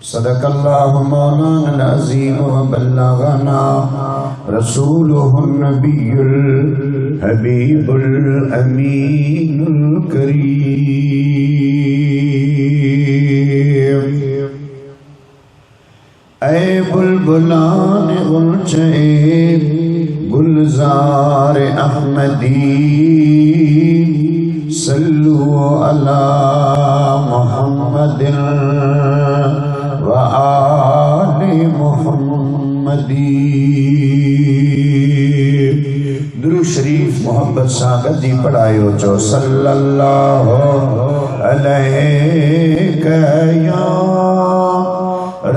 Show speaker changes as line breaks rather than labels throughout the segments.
सदक़ल्लाहु मौलाना अज़ीम व बल्लगना रसूलुहुन नबियुल हबीबुल अमीनुल करीम। ऐ बुलबुलान गुलचे गुलजार अहमदी सल्लु अला मुहम्मदिन व आले मुहम्मदी। दुरूद शरीफ मोहब्बत सागत जी पढ़ायो जो सल्लल्लाहु अलैहि या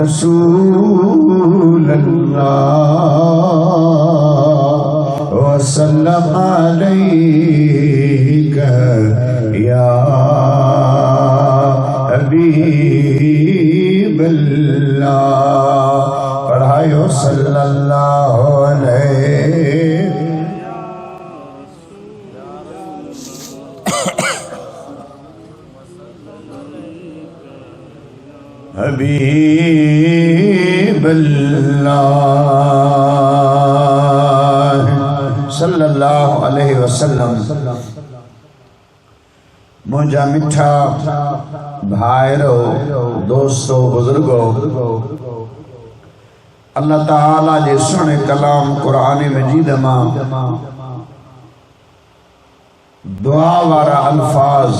रसूल अल्लाह व सल्लम अलैका या हबीब अल्लाह। पढ़ायो सल्लल्लाहु अलैहि हबीब अल्लाह सल्लल्लाहु अलैहि वसल्लम। मुझा मिठा भाइरो दोस्तों बुजुर्गो, अल्लाह ताला जे सुने कलाम कुरान मजीद मां दुआ वारा अल्फाज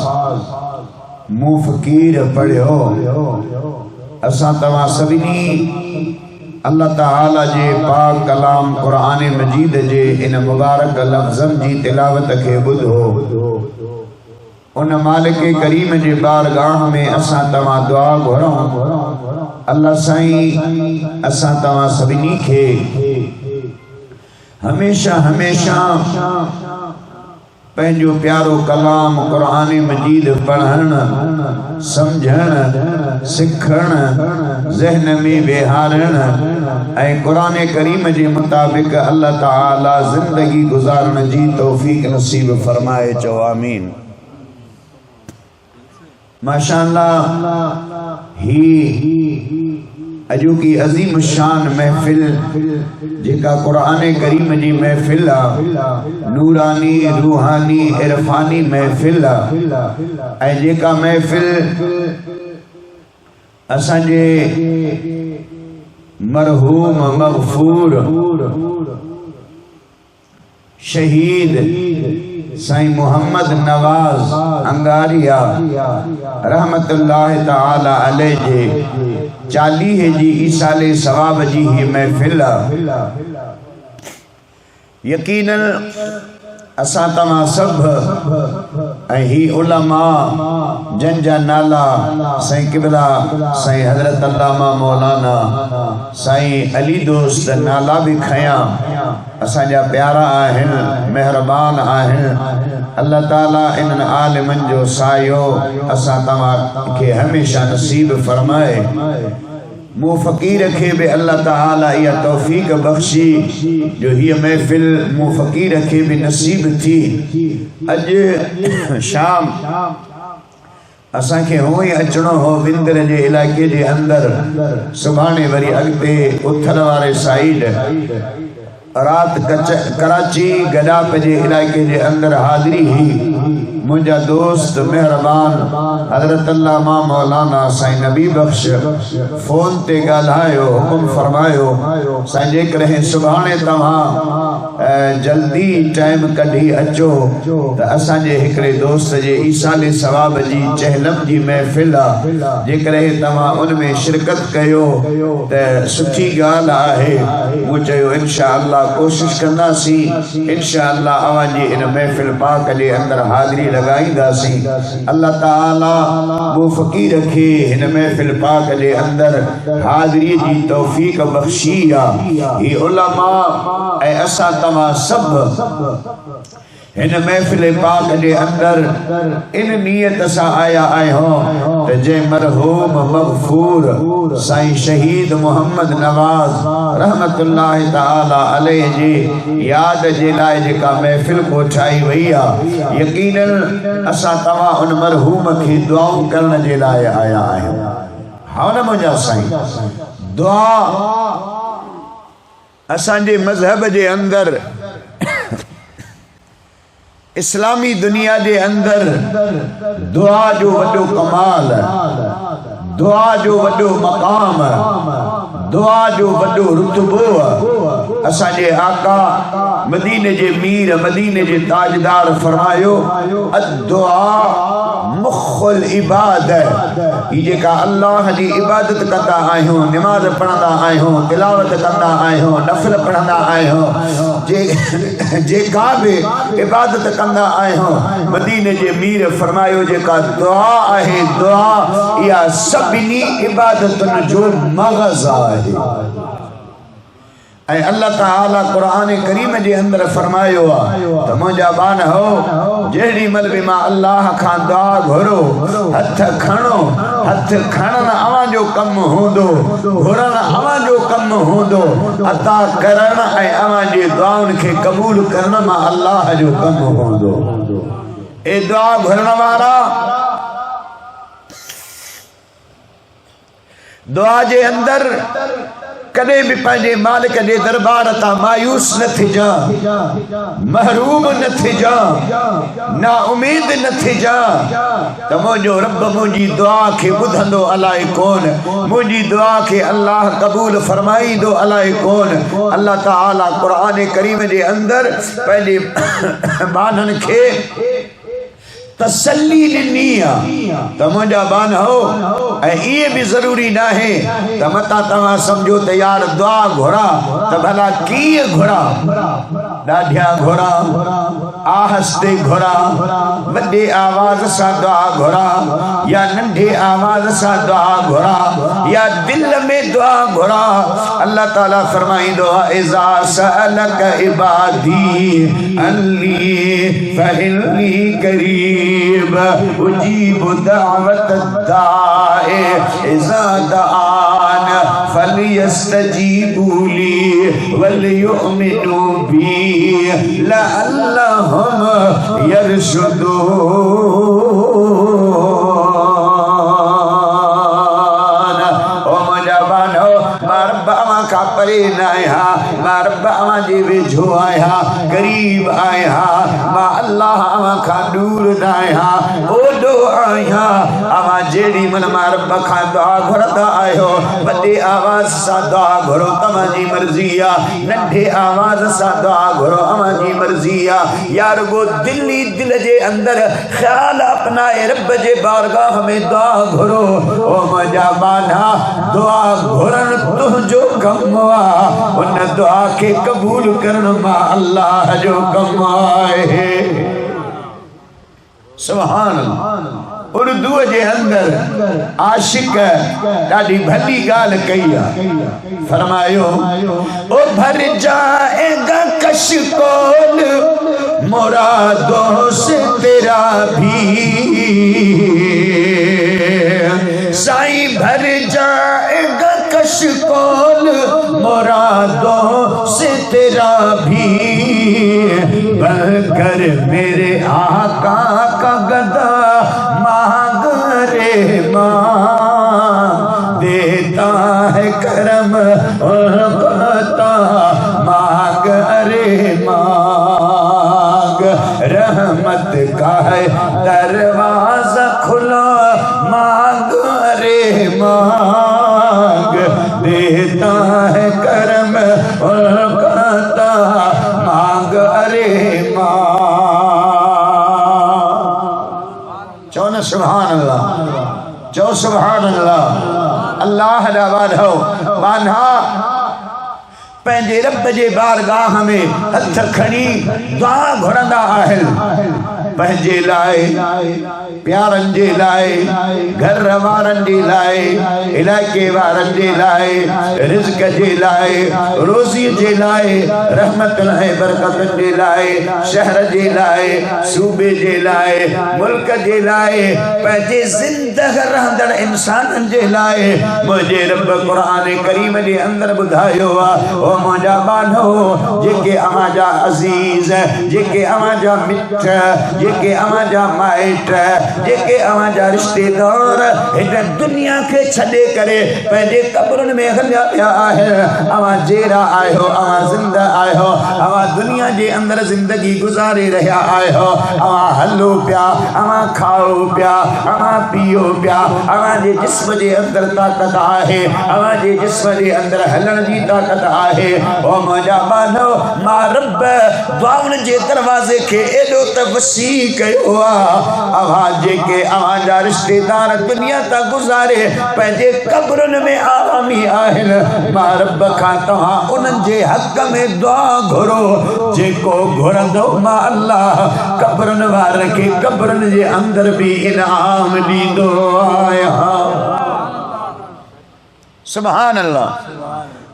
मुँह फकीर पढ़ियो। असां तवां सभिनी अल्लाह ताला जे पाक कलाम कुरान मजीद जे इन मुबारक लफ्ज़न जी तिलावत के बुधो। उन मालिक करीम जे बारगाह में असां तवां दुआ घुरूं। अल्लाह साईं असां तवां सभिनी खे हमेशा हमेशा पंहिंजो प्यारो कलाम कुरान मजीद पढ़ण, समझण, सिखण, ज़हन में बेहारण ऐं कुरान करीम जे मुताबिक अल्लाह ताला ज़िंदगी गुज़ारण जी तौफ़ीक़ नसीब फरमाए। चो आमीन। माशाअल्लाह ही अजो की अजीम शान महफिल जेका कुरान करीम जी महफिल आ, नूरानी रूहानी इरफानी महफिल आ। ऐं जेका महफिल असांजे मरहूम मगफूर शहीद साईं मोहम्मद नवाज अंगारिया रहमतुल्लाह ताला अलैहि जे 40 जी ईसाले सवाब जी ही महफिल। यकीनन असां तव्हां सब ऐं ही उलमा जंजा नाला साईं किबला साईं हजरत अल्लामा मौलाना साईं अली दोस्त नाला भी खया असांजा प्यारा आहिनि, मेहरबान आहिनि। अल्लाह ताला इन्हनि आलिमनि जो सायो असां तव्हां खे हमेशा नसीब फरमाए। मुँह फकीर खे भी अल्लाह ताला इहा तौफ़ीक़ बख्शी जो हीअ महफिल मुँह फकीर खे भी नसीब थी। अॼु शाम असांखे हूअं ई अचणो हो विंदर जे इलाइक़े जे अंदरि, सुभाणे वरी अॻिते उथल वारे साइड रात कराची गडाप जे इलाइक़े जे अंदरि हाज़िरी ही। मुझा दोस्त मेहरबान हजरत अल्लामा मौलाना साईं नबी बख्श फोन ते ॻाल्हायो, हुकुम फरमायो साईं जेकॾहिं सुभाणे तव्हां जल्दी टाइम कढी अचो त असांजे हिकिड़े दोस्त जे ईसाले सवाब जी चहलम जी महफिल आ, जेकॾहिं तव्हां उन में शिरकत कयो त सुठी ॻाल्हि आहे। मूं चयो इंशा अल्लाह कोशिश कंदासीं, इंशा अल्लाह अवां जी इन महफिल पाक जे अंदरि हाज़िरी लगाईंदासीं। अल्लाह ताला वो फकीर खे हिन महफिल पाक जे अंदरि हाज़िरी जी तौफ़ीक़ बख्शी आ। ही उलमा ऐं असां तव्हां सब इन महफिल पाक के अंदर इन नियत सा आया आए हो ते जे मरहूम मगफूर साईं शहीद मोहम्मद नवाज रहमतुल्लाह ताला अलैहि जी याद जे लाए जेका महफिल कोठाई वई आ यकीनन असा तवा उन मरहूम की दुआऊं करने जे लाए आया आहियूं। हाँ न मुंहिंजा साईं दुआ असांजे मजहब जे अंदर इस्लामी दुनिया के अंदर दुआ जो वडो कमाल, दुआ जो वडो मकाम, दुआ जो वडो रुतबो असांजे आका मदीने जे मीर मदीने जे ताजदार फरमायो अद्दुआ मुखल इबादत। ये जेका अल्लाह जी इबादत करता आहियूं, नमाज पढ़ंदा आहियूं, तिलावत करता आहियूं, नफल पढ़ंदा आहियूं, जेका भी इबादत कंदा आहियूं मदीने जे मीर फरमायो जेका दुआ आहे दुआ या सभिनी इबादतुन जो मग़ज़ आहे। ऐं अल्लाह ताला कुरान करीम जे अंदर फरमायो त मुंहिंजा बान हो जेड़ी मल भी मां अल्लाह खां दुआ घुरो हथ खणो, हथ खणन अवां जो कम हूंदो, घुरण अवां जो कम हूंदो, अता करण ऐं अवां जे दुआउनि खे क़बूल करण मां अल्लाह जो कम हूंदो। ए दुआ घुरण वारा दुआ जे अंदर कदे भी पंहिंजे मालिक जे दरबार ता मायूस न थी जा, महरूम न थी जा, ना उम्मीद न थी जा त मुंहिंजो रब मुंहिंजी दुआ खे ॿुधंदो अलाए कोन, मुंहिंजी दुआ खे अल्लाह क़बूल फरमाईंदो अलाए कोन। अल्लाह ताला क़ुरान करीम जे अंदर पंहिंजे बाननि खे तसल्ली ॾिनी आहे त मुंहिंजा बान हो ऐं इहे बि ज़रूरी न आहे त मता तव्हां सम्झो त यार दुआ घुरा त भला कीअं घुरा, ॾाढिया घुरा, आहस्ते घुरा, वॾे आवाज़ सां दुआ घुरा या नंढे आवाज़ सां दुआ घुरा या दिल में दुआ घुरा। अल्लाह ताला फरमाईंदो आहे इज़ा सअलक इबादी अन्नी फइन्नी करीब उजीब दावत दाए इज़ा दान फलियस्तजीबू ली वलियुमिनु बी लअल्लहुम यरशुदून। का परे न आया मां रब अवां जे वेझो आया करीब आया मां अल्लाह अवां खां दूर न आया ओडो आया अवां जेड़ी मन मां रब खां दुआ घुरंदा आयो वॾे आवाज़ सां दुआ घुरो तव्हां जी मर्ज़ी आहे, नंढे आवाज़ सां दुआ घुरो अवां जी मर्ज़ी आहे। यार वो दिल्ली दिल जे अंदर ख्याल अपनाए रब जे बारगाह में दुआ घुरो। ओ मुंहिंजा बाना दुआ घुरन तुंहिंजो कम आ, उन दुआ के कबूल करन मां अल्लाह जो कम आहे। सुभान अल्लाह। उर्दू जे अंदर आशिक ॾाढी भली ॻाल्हि कई आहे, फरमायो ओ भर जाएगा कशकोल मुरादों से तेरा भी साईं भर जाएगा कशकोल मुरादों से तेरा भी बनकर मेरे आका का गदा मांग रे मां देता है करम और कहता मांग रे मांग रहमत का है दरवाजा खुला मांग रे मांग देता है करम और कहता मांग अरे मां। चो न सुभान अल्लाह, चो सुभान अल्लाह। अल्लाह दा वाधो बान्हा पंहिंजे रब जे बारगाह में हथ खणी दुआ घुरंदा आहिनि। पंहिंजे लाइ, प्यारनि जे लाइ, घर वारनि जे लाइ, इलाइक़े वारनि जे लाइ, रिज़्क़ जे लाइ, रोज़ीअ जे लाइ, रहमतुनि ऐं बरकतुनि जे लाइ, शहर जे लाइ, सूबे जे लाइ, मुल्क जे लाइ, पंहिंजे ज़िंदह रहंदड़ इंसाननि जे लाइ मुंहिंजे रब क़ुरान करीम जे अंदरि ॿुधायो आहे, ओ मुंहिंजा बानो, जेके अव्हां जा अज़ीज़, जेके अव्हां जा मिट, जेके अव्हां जा माइट, जेके अव्हां जा रिश्तेदार हिन दुनिया खे छॾे करे पंहिंजे क़ब्रुनि में हलिया विया आहिनि, अव्हां जहिड़ा आहियो, अव्हां ज़िंदा आहियो, अव्हां दुनिया जे अंदरि ज़िंदगी गुज़ारे रहिया आहियो, अव्हां हलो पिया, अव्हां खाओ पिया, अव्हां पियो पिया, अव्हां जे जिस्म जे अंदरि ताक़त आहे, अव्हां जे जिस्म जे अंदरि हलण जी ताक़त आहे। ओ मुंहिंजा बानो, मां रब दुआउनि जे दरवाज़े खे एॾो त वसी कयो आहे, अव्हां जेके अव्हां जा रिश्तेदार दुनिया था गुज़ारे पंहिंजे क़ब्रुनि में आरामी आहिनि, मां रब खां तव्हां उन्हनि जे हक़ में दुआ घुरो, जेको घुरंदो मां अल्लाह क़ब्रुनि वारनि खे क़ब्रुनि जे अंदरि बि इनाम ॾींदो आहियां। सुभान अल्लाह।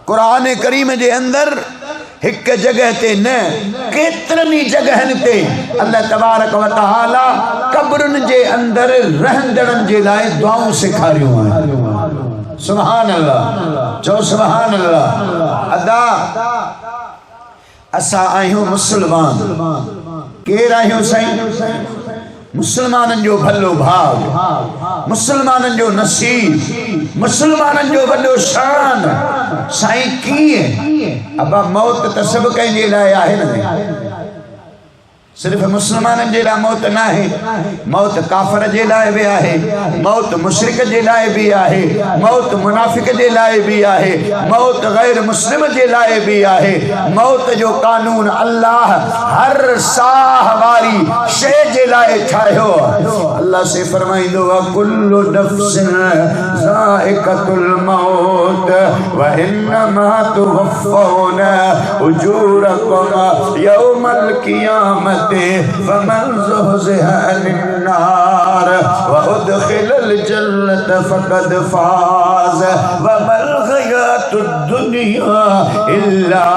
क़ुरान करीम जे अंदरि हिक जगह ते न केतिरनि जगहनि ते अल्लाह तबारक व तआला क़ब्रुनि जे अंदरि रहंदड़नि जे लाइ दुआऊं सेखारियूं आहिनि। सुभान अल्लाह, चओ सुभान अल्लाह। अदा असां आहियूं मुस्लमान, केरु आहियूं साईं? मुसलमाननि जो भलो भाग, मुसलमाननि जो नसीब, मुसलमाननि जो वॾो शान। साईं कीअं? अबा मौत त सभु कंहिंजे लाइ आहे न, सिर्फ़ मुसलमाननि जे लाइ मौत न आहे, मौत काफ़िर जे लाइ बि आहे, मौत मुशरिक जे लाइ बि आहे, मौत मुनाफ़िक जे लाइ बि आहे, मौत गैर मुस्लिम जे लाइ बि आहे। मौत जो कानून अल्लाह हर साह वारी शइ जे लाइ ठाहियो। अल्लाह से फरमाईंदो आहे, कुल्लु नफ्सिन ज़ाइक़तुल मौत व इन्नमा तुवफ़्फ़ौना उजूरकुम यौमल क़ियामत फमन ज़ुहज़िहा अनिन्नार व उदख़िलल जन्नत फ़क़द फ़ाज़ व मल हयातुद दुनिया इल्ला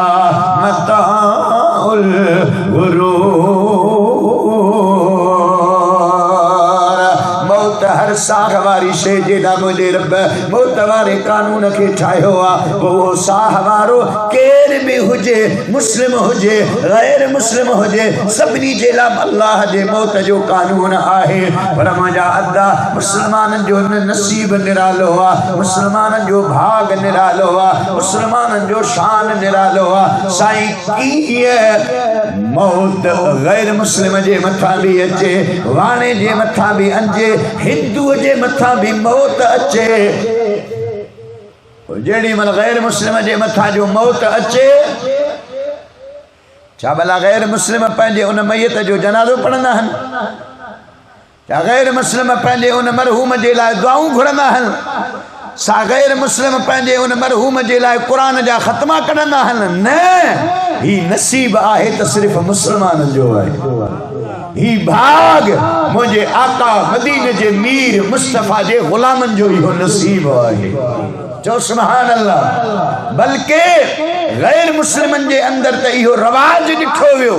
मताउल गुरूर। मौत हर साह वारी शइ जे लाइ मुंहिंजे रब मौत वारे कानून खे ठाहियो आहे। उहो साह वारो केर बि हुजे, मुस्लिम हुजे गैर मुस्लिम हुजे, सभिनी जे लाइ अल्लाह जे मौत जो कानून आहे। पर मुंहिंजा अदा मुस्लमाननि जो नसीब निरालो आहे, मुस्लमाननि जो भाग निरालो आहे, मुस्लमाननि जो शान निरालो आहे। साईं कीअं मौत गैर मुस्लिम जे मथां बि अचे, वाणे जे मथां बि अचे, हिंदूअ जे मथां बि मौत अचे। जेड़ी महिल गैर मुस्लिम जे मथां जो मौत अचे, छा भला गैर मुस्लिम पंहिंजे उन मैयत जो जनाज़ो पढ़ंदा आहिनि? छा गैर मुस्लिम पंहिंजे उन मरहूम जे लाइ दुआऊं घुरंदा आहिनि? सा गैर मुस्लिम पंहिंजे उन मरहूम जे लाइ क़ुरान जा ख़त्मा कढंदा आहिनि? न, ही नसीब आहे त सिर्फ़ मुस्लमाननि जो आहे। ही भाग मुंहिंजे आका मदीने जे मीर मुस्तफ़ा जे ग़ुलामनि जो इहो नसीब आहे। चओ सुभान अल्लाह। बल्कि गैर मुस्लिमनि जे अंदरि त इहो रवाज ॾिठो वियो,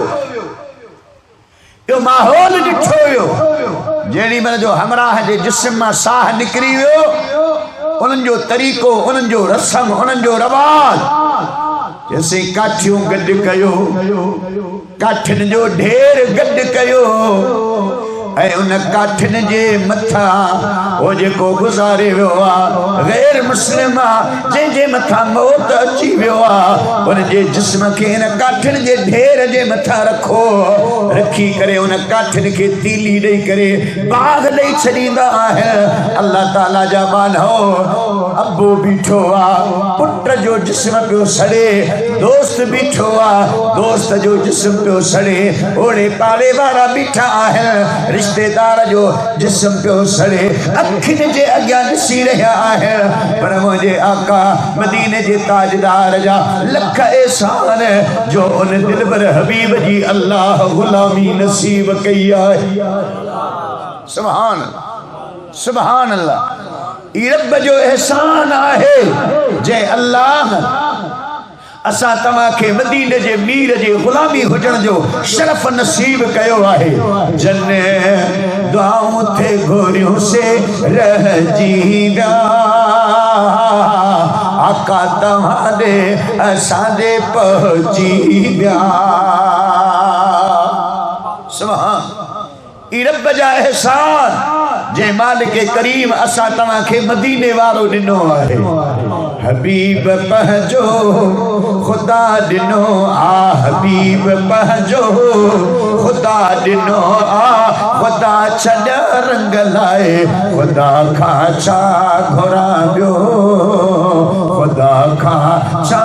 इहो माहौल ॾिठो वियो। जेॾी महिल जो हमराह जे जिस्म मां साह निकिरी वियो, उन्हनि जो तरीक़ो, उन्हनि जो रस्म, उन्हनि जो रवाज, जैसे काठियूं गॾु कयो, काठियुनि जो ढेर गॾु कयो, ऐं उन काठियुनि जे मथां उहो जेको गुज़ारे वियो आहे गैर मुस्लिम आहे, जंहिंजे मथां मौत अची वियो आहे, उन जे जिस्म खे हिन काठियुनि जे ढेर जे मथां रखो, रखी करे उन काठियुनि खे तीली ॾेई करे बाग़ ॾेई छॾींदा आहिनि। अल्लाह ताला जा बानो अबू बीठो आहे, पुट जो जिस्म पियो सड़े, दोस्त बीठो आहे, दोस्त जो जिस्म पियो सड़े, ओड़े पाड़े वारा बीठा आहिनि, रिश्तेदार जो जिस्म पियो सड़े अखिन जे अॻियां ॾिसी रहिया आहिनि पर मुंहिंजे आका मदीने जे ताजदार जा लख एहसान जो उन दिलबर हबीब जी अल्लाह गुलामी नसीब कई आहे सुभान सुभान अल्लाह ई रब जो एहसान आहे जे अल्लाह असा तमा के मदीने जे मीर जे गुलामी हुजण जो शरफ नसीब कयो आहे जन्ने दुआऊं थे घोरियों से रह जीदा आका तव्हांजे असांजे पहुची विया सुभान ई रब जा एहसान जे मालिक करीम असा तव्हां खे मदीने वारो ॾिनो आहे हबीब पंहिंजो खुदा ॾिनो आ हबीब पंहिंजो खुदा ॾिनो आ खुदा छॾ रंग लाए खुदा खां छा घुरां ॿियो खुदा खां छा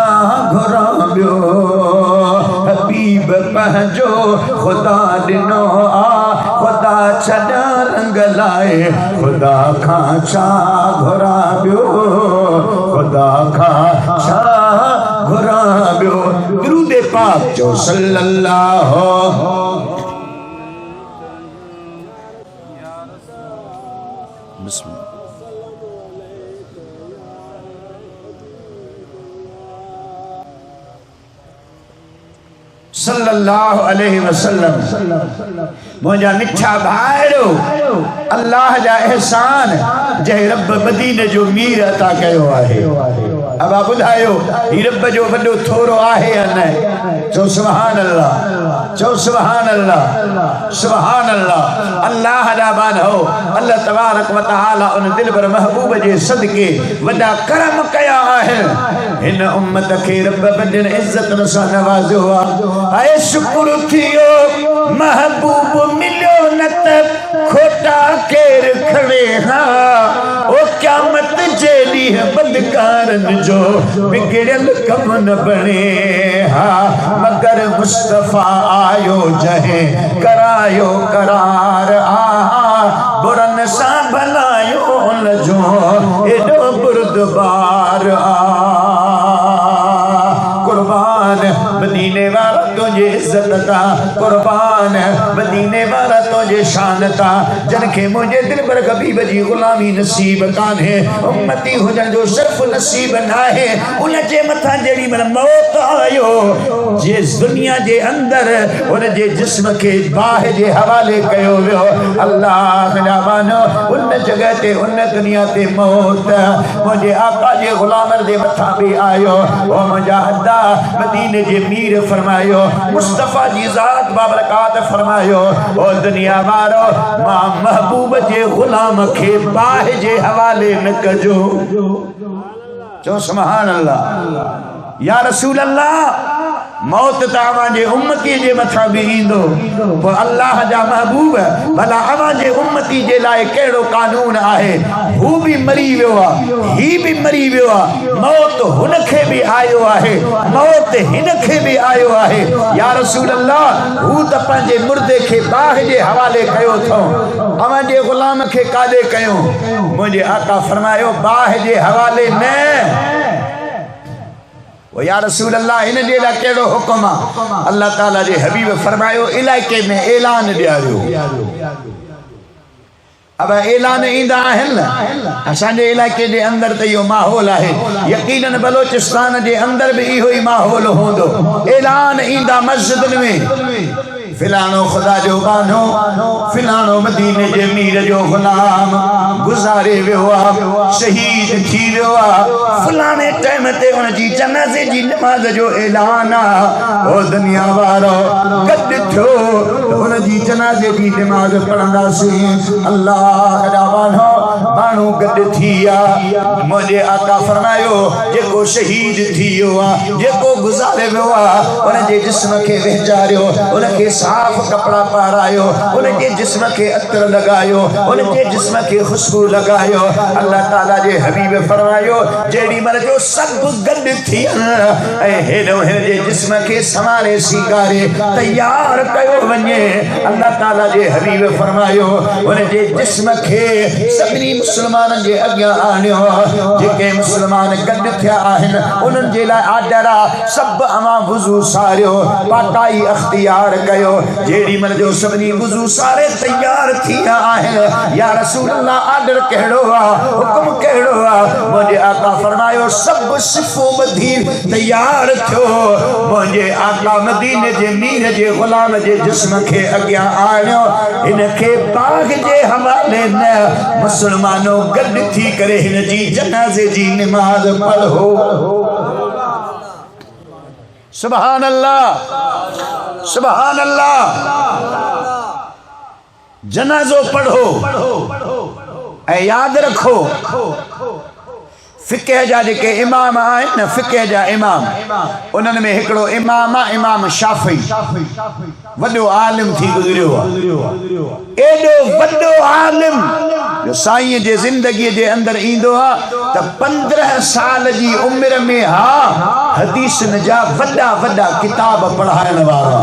घुरां ॿियो हबीब पंहिंजो खुदा ॾिनो आ खुदा छॾ रंग लाए खुदा खां छा घुरां ॿियो खुदा खां छा घुरां ॿियो दुरूद पाक जो सल्लल्लाहु बिस्मिल्लाह सल्लल्लाहु अलैहि वसल्लम मुझा मिठा भाइरो अल्लाह जा एहसान जे रब मदीने जो मीर अता कयो आहे अब आप बुधायो ही रब जो वडो थोरो आहे या न चो सुभान अल्लाह चो सुभान अल्लाह सुभान अल्लाह अल्लाह दा बान हो अल्लाह तबारक व तआला उन दिलबर महबूब जे सदके वडा करम कया आहे इन उम्मत के रब बदन इज्जत न नवाजो आए शुक्र थियो महबूब मिलो नत खोटा केर खड़े हाँ ओ क़यामत जे ॾींहुं बदकारन जो बिगड़ल कम न बने हाँ मगर मुस्तफा आयो जहे करायो करार आहा बुरन सा भलायो उन जो एडो बुरदबार कुर्बान मदीने वाला तुझे इज्जत ता कुर्बान मदीने वाला तुझे शान ता जनके मुझे दिल पर हबीब जी गुलामी नसीब कान्हे उम्मती हुजण जो शर्फ नसीब नाहे उन जे मथा जेड़ी मन मौत आयो जे दुनिया जे अंदर उन जे जिस्म के बाह जे हवाले कयो वियो अल्लाह जानो उन जगह ते उन दुनिया ते मौत मुझे आका जे गुलामर दे मथा भी आयो ओ मुझा अदा मदीने जे मीर फरमायो मुस्तफा जी ज़ात बाबरकात फरमायो ओ दुनिया वारो मां महबूब जे गुलाम के बाह जे हवाले न कजो चो सुभान अल्लाह या रसूल अल्लाह मौत तावा जे उम्मती जे मथा भी ईंदो पर अल्लाह जा महबूब भला अवा जे उम्मती जे लाए केड़ो कानून आहे हु भी मरी वियो आ ही भी मरी वियो आ मौत हुन खे भी आयो आहे मौत हिन खे भी आयो आहे या रसूल अल्लाह हु त पंहिंजे मुर्दे खे बाह जे हवाले कयो थो अवा जे गुलाम खे कादे कयो मुझे आका फरमायो बाह जे हवाले न वो या रसूल अल्लाह इन जे ला केड़ो हुक्म आ अल्लाह ताला जे हबीब फरमायो इलाके में ऐलान दियारियो अब ऐलान इंदा आहिन असांजे इलाके जे अंदर त इहो माहौल आहे यकीनन बलोचिस्तान जे अंदर भी इहो ही माहौल होंदो ऐलान इंदा मस्जिद में फिलानो खुदा जो बानो फिलानो मदीने जे मीर जो गुलाम गुजारे वियो आ शहीद थी वियो आ फलाने टाइम ते उन जी जनाज़े जी नमाज जो ऐलान आ ओ दुनिया वारो गड थियो उन जी जनाज़े जी नमाज पढ़ंदासीं अल्लाह जा बानो बाणो गड थी मुझे आका फरमायो जेको शहीद थियो जेको गुज़ारे वियो उन जे जिस्म के वहचारियो उन के साफ कपड़ा पारायो उन जे जिस्म के अतर लगायो उन जे जिस्म के खुशबू लगायो अल्लाह ताला जे हबीब फरमायो जेडी मर जो सब गड थी ए हेडो हे जे जिस्म के समारे सिंगारे तैयार कयो वने अल्लाह ताला जे हबीब फरमायो उन जे जिस्म के सभी मुसलमान जे अग्या आनियो जेके मुसलमान गड थिया आहिन उनन जे ला आडरा सब अमा वुजू सारियो पाकाई अख्तियार कयो जेडी मल जो सभी वुजू सारे तैयार थिया आहिन या रसूल अल्लाह आडर कहड़ो हुक्म कहड़ो मुझे आका फरमायो सब सिफो मदीन तैयार थियो मुझे आका मदीने जे मीर जे गुलाम जे जिस्म के अग्या आनियो इनके बाग जे हवाले न मुसलमानों गड थी करे हिन जी जनाजे जी नमाज पढ़ो सुभान अल्लाह सुभान अल्लाह जनाजो पढ़ो ऐ याद रखो फिक़ह जा जेके इमाम आहिनि न फिक़ह जा इमाम उन्हनि में हिकिड़ो इमाम आहे इमाम शाफ़ी वॾो आलिम थी गुज़रियो आहे एॾो वॾो आलिम जो साईं जे ज़िंदगीअ जे अंदरि ईंदो आहे त 15 साल जी उमिरि में हदीसनि जा वॾा वॾा किताब पढ़ाइण वारा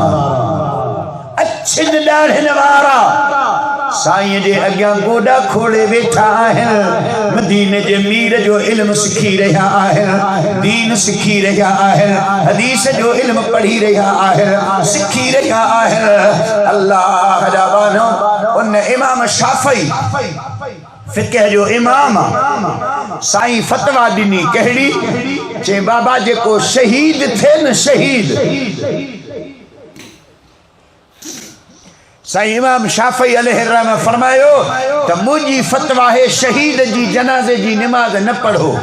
अछिन ॾाढ़िन वारा साईं जे अग्यां गोडा खोले वेठा आहिनि मदीने जे मीर जो इल्म सिखी रहा आहिनि दीन सिखी रहा आहिनि हदीस जो इल्म पढ़ी रहा आहिनि सिखी रहा आहिनि अल्लाह जा बानो उन इमाम शाफ़ी फिक़ह जो इमाम साईं फतवा ॾिनी कहिड़ी चई बाबा जेको शहीद थे न शहीद साईं इमाम शाफ़ी अलैहिर्रहम फरमायो त मुझी फतवा है शहीद जी जनाजे जी नमाज न पढ़ो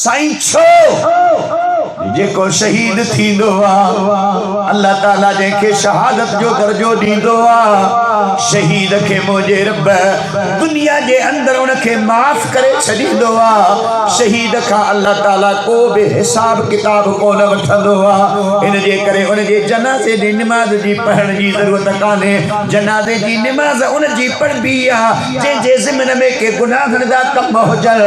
साईं छो जेको शहीद थींदो अल्लाह ताला जेके शहादत जो दर्जो दींदो शहीद के मुझे रब दुनिया के अंदर उनके माफ करे छदींदो शहीद का अल्लाह ताला को भी हिसाब किताब को न वठंदो इन जे करे उन जे जनाजे जी नमाज जी पढ़ण जी जरूरत काने जनाजे जी नमाज उन जी पढ़बी जे जे ज़िम्मन में के गुनाहन दा कम हुजन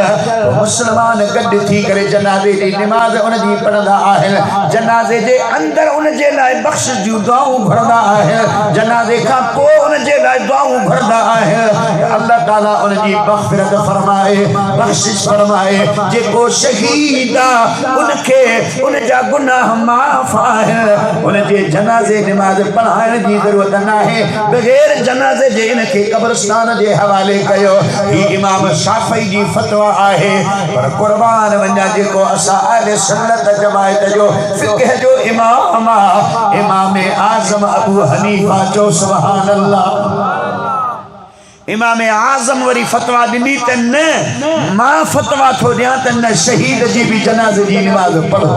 मुसलमान गड थी करे जनाजे जी नमाज उन जी पढ़ंदा आहिनि जनाजे जे अंदर उन जे लाइ बख्श जूं दुआऊं भरदा आहिनि जनाजे खां पोइ उन जे लाइ दुआऊं भरदा आहिनि अल्लाह ताला उन जी मग़फ़िरत फरमाए बख्शिश फरमाए जेको शहीद उनके उन जा गुनाह माफ़ आहिनि उन जे जनाजे नमाज पढ़ाइण जी ज़रूरत नाहे बग़ैर जनाजे जे इनके कब्रस्तान जे हवाले कयो ही इमाम शाफ़ी जी फतवा आहे पर कुर्बान वञा जेको असां अहले सुन्नत जमायत जो फिक़ह जो इमाम इमाम आज़म अबू हनीफा जो सुभान अल्लाह इमाम आज़म वरी फतवा ॾिनी त न मां फतवा थो ॾियां त न शहीद जी भी जनाज़े जी नमाज़ पढ़ो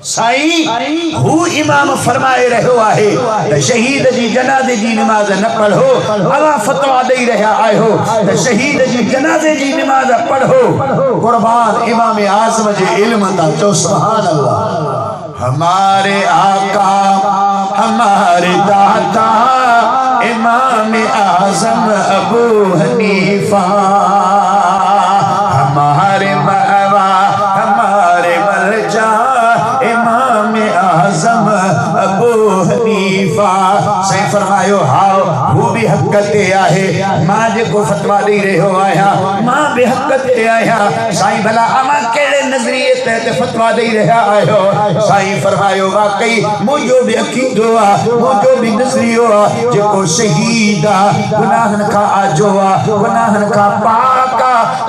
साईं हू इमाम फरमाए रहियो आहे त शहीद जी जनाज़े जी नमाज़ न पढ़ो अवा फतवा ॾेई रहिया आहियो त शहीद जी जनाज़े जी नमाज़ पढ़ो कुर्बान इमाम आज़म जे इल्म ता चो सुभान अल्लाह हमारे आका हमारे दाता इमाम आज़म अबू हनीफा हमारे मवा हमारे मरजा इमाम आज़म अबू हनीफा सही फरमायो हाओ वो भी हक़ ते आहे मां जेको फतवा ॾेई रहियो आहियां मां भी हक़ ते आहियां साईं भला अमा कहिड़े नज़रिए ते फतवा ॾेई रहिया आहियो साईं फरमायो वाकई मुंहिंजो भी अक़ीदो मुंहिंजो भी नज़रियो जेको शहीद गुनाहन खां आजो गुनाहन खां पाक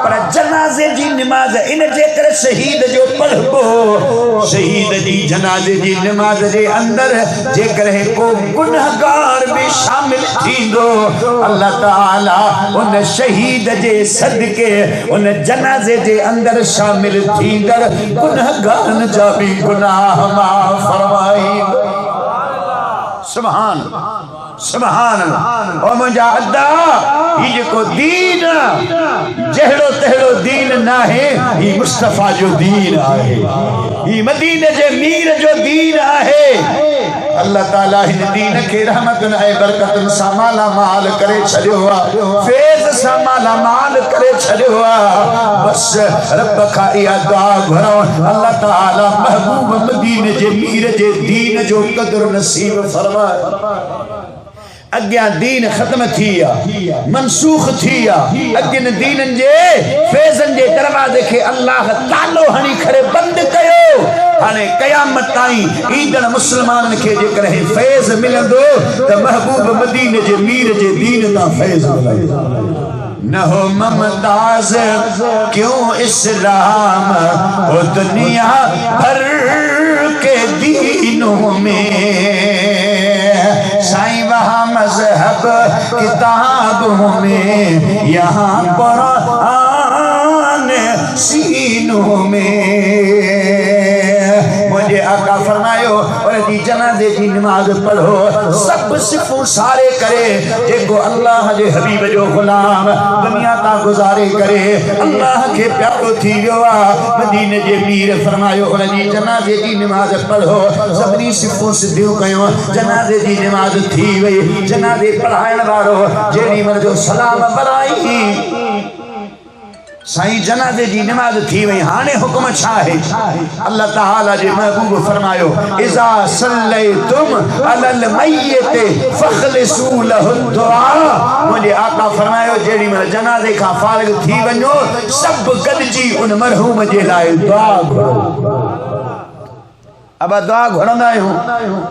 पर जनाज़े जी नमाज इन जे करे शहीद जो पढ़बो शहीद जी जनाज़े जी नमाज जे अंदर जेकर को गुनहगार भी शामिल थींदो अल्लाह ताला उन शहीद जे सदके उन जनाज़े जे अंदर शामिल थींदड़ गुनहगारन जा भी गुनाह माफ़ फरमाई सुभान सुभान अल्लाह। ओ मुंहिंजा अदा ही जेको दीन जहिड़ो तहिड़ो दीन ना है, ही मुस्तफा जो दीन आहे, ही मदीने जे मीर जो दीन आहे। अल्लाह ताला हिन दीन खे रहमतुन ऐं बरकतुन सां माला माल करे छॾियो आहे, फैज़ सां माला माल करे छॾियो आहे। बस रब खां इहा दुआ घुरो, अल्लाह ताला महबूब मदीने जे मीर जे दीन जो क़दर नसीब फरमाए। अग्या दीन खत्म थी मनसूख थी अगिन दीनन जे फैज़न जे दरवाजे के अल्लाह तालो हणी खड़े बंद कयो। हाने कयामत ताईं ईंदड़ मुसलमानन के जेकर फैज़ मिलंदो त महबूब मदीने जे मीर जे दीन ता फैज़ मिलंदो। न हो ममताज क्यों इस्लाम हो दुनिया भर के दीनों में, साईं वहाँ मजहब किताबों में, यहाँ कुरान सीनों में। मुझे आका फरमायो और दी जनाजे जी नमाज पढ़ो, सब सिफों सारे करे जेको अल्लाह जे हबीब जो गुलाम दुनिया ता गुजारे करे, अल्लाह के प्यारो थी वियो आ। मदीने जे मीर फरमायो उन जी जनाजे जी नमाज पढ़ो, सभनी सिफों सिद्धियों कयो, जनाजे जी नमाज थी वई। जनाजे पढ़ाइण वारो जेडी मर जो सलाम बराई साईं जनाजे जी नमाज थी वई। हाने हुक्म छा है? अल्लाह ताला जे महबूब फरमायो इज़ा सल्लैतुम अलल मय्यत फखलिसू लहु दुआ। मुझे आका फरमायो जेडी मर जनाजे का फारिग थी वञो सब गॾिजी उन मरहूम जे लाइ दुआ घुरो। अब दुआ घुरंदा आहियूं,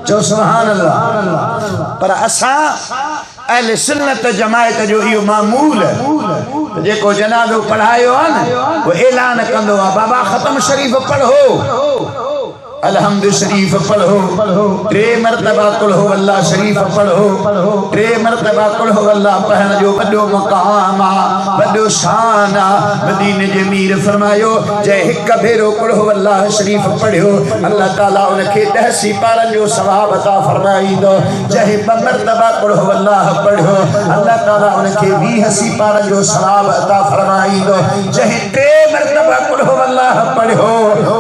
चओ सुभान अल्लाह। पर असां अहले सुन्नत जमायत जो इहो मामूल जेको जनाज़ो पढ़ायो आहे न, वो ऐलान कंदो आहे बाबा ख़त्म शरीफ़ पढ़ो, अलहम्दु शरीफ पढ़ो, 3 मरतबा कुल हो अल्लाह शरीफ पढ़ो, 3 मरतबा कुल हो अल्लाह पढ़ण जो वॾो मक़ाम आहे, वॾो शान आहे। मदीने जे मीर फरमायो जंहिं हिक भेरो कुल हो अल्लाह शरीफ पढ़ियो अल्लाह ताला उनखे 10 सिपारनि जो सवाब अता फरमाईंदो। जंहिं 2 मरतबा कुल हो अल्लाह पढ़ियो अल्लाह ताला उनखे 20 सिपारनि जो सवाब अता फरमाईंदो। जंहिं 3 मरतबा कुल हो अल्लाह पढ़ियो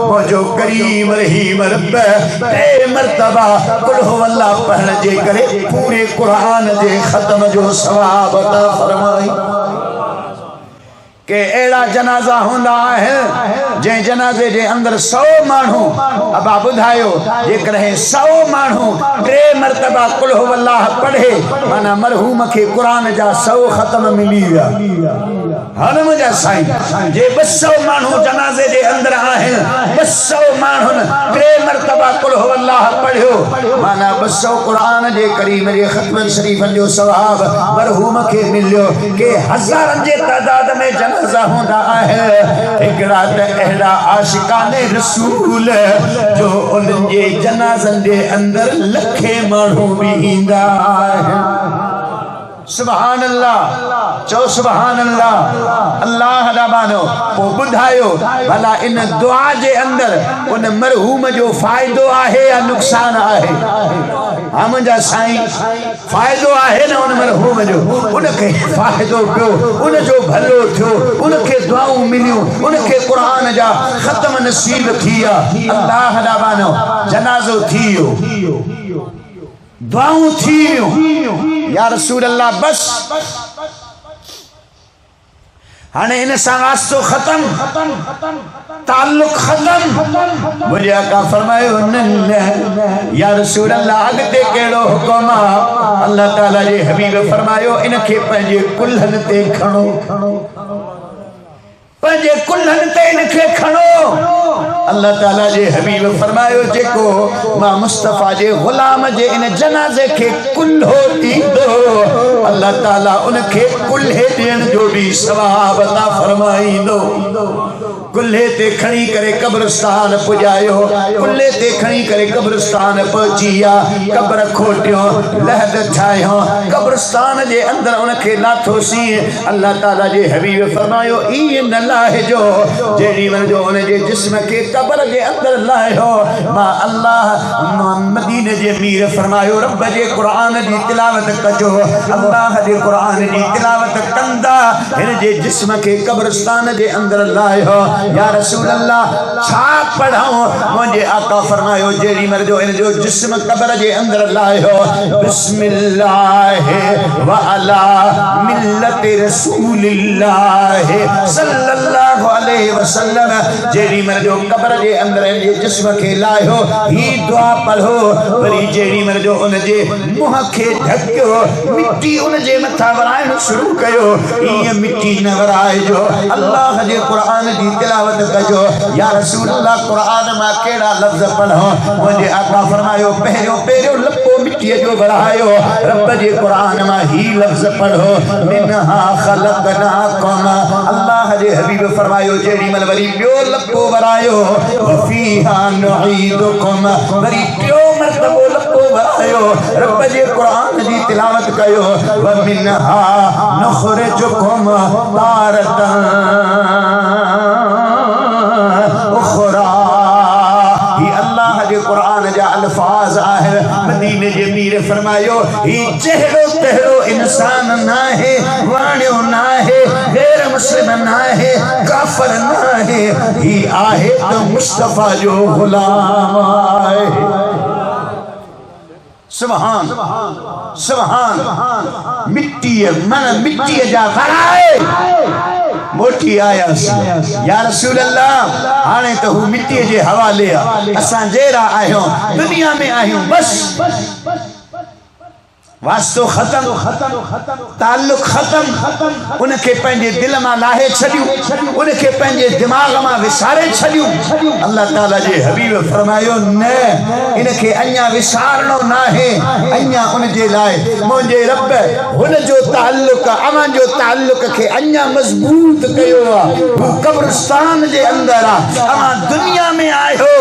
मुंहिंजो करीम रहीम रब 3 मरतबा कुल हो अल्लाह पढ़ण जे करे पूरे कुरान जे खत्म जो सवाब अता फरमाई। के एड़ा जनाजा होंदा है जे जनाजे जे अंदर 100 मानू अबा बुधायो जेकर 100 मानू 3 मरतबा कुल हो अल्लाह पढ़े माना मरहूम के कुरान जा 100 खत्म मिली विया। हाने मुंहिंजा साईं जे 200 मानू जनाजे जे अंदर आहिनि, 200 मानून 3 मरतबा कुल हो अल्लाह पढ़ियो माना 200 कुरान जे करीम जे खत्म शरीफन जो सवाब मरहूम के मिलियो। के हज़ारन जे तादाद में जनाजा होंदा है, हिकड़ा त अहिड़ा आशिकाने रसूल जो उन्हनि जे जनाज़नि जे अंदर लखे माण्हू भी ईंदा आहिनि। सुभान अल्लाह, चो सुभान अल्लाह। अल्लाह दा मानो पोइ ॿुधायो भला इन दुआ जे अंदर उन मरहूम जो फ़ाइदो आहे या नुक़सान आहे? हाँ मुंहिंजा साईं फ़ाइदो आहे न उन मरहूम जो, उनखे फ़ाइदो पियो, उनजो भलो थियो, उनखे दुआऊं मिलियूं, उनखे क़ुरान जा ख़त्म नसीब थी विया। अल्लाह दा मानो जनाज़ो थी वियो, दुआऊं थी वियूं, या रसूल अल्लाह बस हाने इन सां वास्तो खत्म, ताल्लुक खत्म। मुझे आका फरमायो न या रसूल अल्लाह अॻिते कहिड़ो हुकुम आहे? अल्लाह ताला जे हबीब फरमायो इनखे पंहिंजे कुल्हनि ते खणो, पंहिंजे कुल्हनि ते इनखे खणो। अल्लाह ताला जे हबीब फरमायो जेको मां मुस्तफा जे गुलाम जे इन जनाजे के कुल्हो ॾींदो अल्लाह ताला उनखे कुल्हे ॾियण जो भी सवाब अता फरमाईंदो। कुल्हे ते खणी करे कब्रस्तान पुजायो, कुल्हे ते खणी करे कब्रस्तान पहुंचिया, कब्र खोटियो, लहद ठायो, कब्रस्तान जे अंदर उनके लाथोसी। अल्लाह ताला जे हबीब फरमायो ई न लाहे जो जेड़ी मन जो उन जे जिस्म के कब्र जे अंदर लायो। मां अल्लाह मदीने जे मीर फरमायो रब जे कुरान जी तिलावत कजो, अल्लाह जे कुरान जी तिलावत कंदा इन जे जिस्म के कब्रस्तान जे अंदर लायो। या रसूल अल्लाह छा पढ़ाऊं? मुझे आका फरमायो जेड़ी मर जो इन जो जिस्म कब्र जे अंदर लायो, बिस्मिल्लाह व अला मिल्लत रसूलिल्लाह सल्लल्लाहु अलैहि वसल्लम। जेड़ी मर जो कब्र जे अंदर इन जे जिस्म के लायो ही दुआ पढ़ो। वरी जेड़ी मर जो उन जे मुंह के ढकियो, मिट्टी उन जे मथा वराइण शुरू कयो, ये मिट्टी न वराए जो अल्लाह जे कुरान जी तिलावत कजो। या रसूल अल्लाह कुरान में केड़ा लफ्ज पढ़ो? मुझे आका फरमायो पहिरियों पहिरियों लपो मिट्टी जो वरायो, रब जे कुरान में ही लफ्ज पढ़ो, मिनहा खलकनाकुम। अल्लाह जे हबीब फरमायो जेड़ी मन वरी बियो लपो वरायो, फीहा नुईदुकुम, वरी बियो मरतबो लपो वरायो, रब जे कुरान जी तिलावत कयो, व मिनहा नुखरिजुकुम तारतन उखरा। ही अल्लाह जे कुरान जा अल्फाज आहे। मदीने जे मीर फरमायो ही चेहरो तेहरो इंसान ना है, वाणियो ना है, गैर मुस्लिम ना है, काफर ना है, ही आहे तो मुस्तफा जो गुलाम आहे। सुभान सुभान। मिट्टी मन मिट्टी जा वराए मोटी आया। या रसूल अल्लाह हाने तो हूँ मिट्टी जे हवाले असां जेरा आहियूं दुनिया में आहियूं, बस वास्तो खत्म, ताल्लुक खत्म, उनके पंहिंजे दिल में लाहे छॾियूं, उनके पंहिंजे दिमाग में विसारे छॾियूं। अल्लाह ताला जे हबीब फरमायो न इनके अञा विसारणो ना है, अञा उन जे लाइ मुंहिंजे रब हुन जो ताल्लुक अवां जो ताल्लुक के अञा मजबूत कयो आहे। हू कब्रिस्तान जे अंदर आहे, अवां दुनिया में आयो,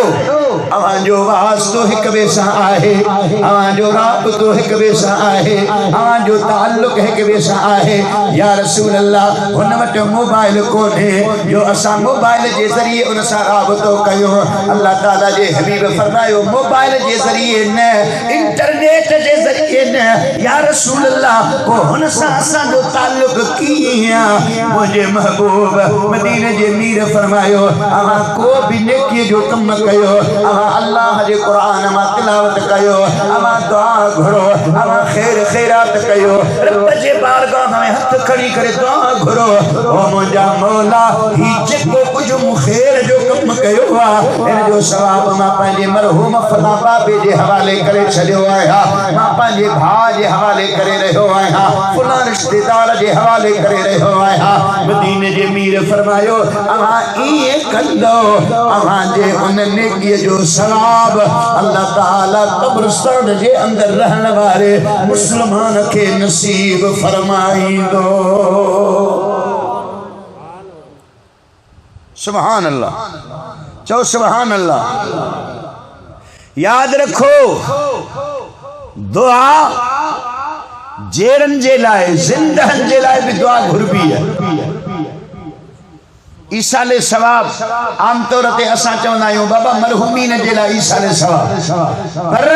अवां जो वास्तो हिक ॿिए सां आहे, अवां जो राबितो हिक ॿिए सां आहे, अवां जो ताल्लुक हिक ॿिए सां आहे। या रसूल अल्लाह हुन वटि मोबाइल कोन्हे जो असां मोबाइल जे ज़रिए उन सां राबितो कयूं। अल्लाह ताला जे हबीब फरमायो मोबाइल जे ज़रिए न, इंटरनेट जे ज़रिए न। या रसूल अल्लाह को हुन सां असां जो ताल्लुक कीअं? मुंहिंजे महबूब मदीने जे मीर फरमायो अवां को भी नेकी जो कम कयो, अवां अल्लाह जे कुरान मां तिलावत कयो, अवां दुआ घुरो, अवां खैर खैरात कयो, रब जे बारगाह में हथ खड़ी करे दुआ घुरो, ओ मुंहिंजा मौला ही जेको कुछ खैर जो कम कयो आहे इन जो सवाब मां पंहिंजे मरहूम फला बाबे जे हवाले करे छॾियो आहियां, मां पंहिंजे भाउ जे हवाले करे रहियो आहियां, फला रिश्तेदार जे हवाले करे रहियो आहियां। मदीने जे मीर फरमायो अवां ईअं कंदो, अवां जे उन नेकीअ जो सवाब अल्लाह ताला कब्रिस्तान जे अंदर रहण वारे मुसलमान के नसीब फरमाईंदो। सुभान अल्लाह, चो सुभान अल्लाह। याद रखो दुआ जेरन जे लाए जिंदहन जे लाए भी दुआ घुरबी है। ईसाले सवाब आमतौर ते असां चवंदा आहियूं बाबा मरहूमीन जे लाइ ईसाले सवाब, पर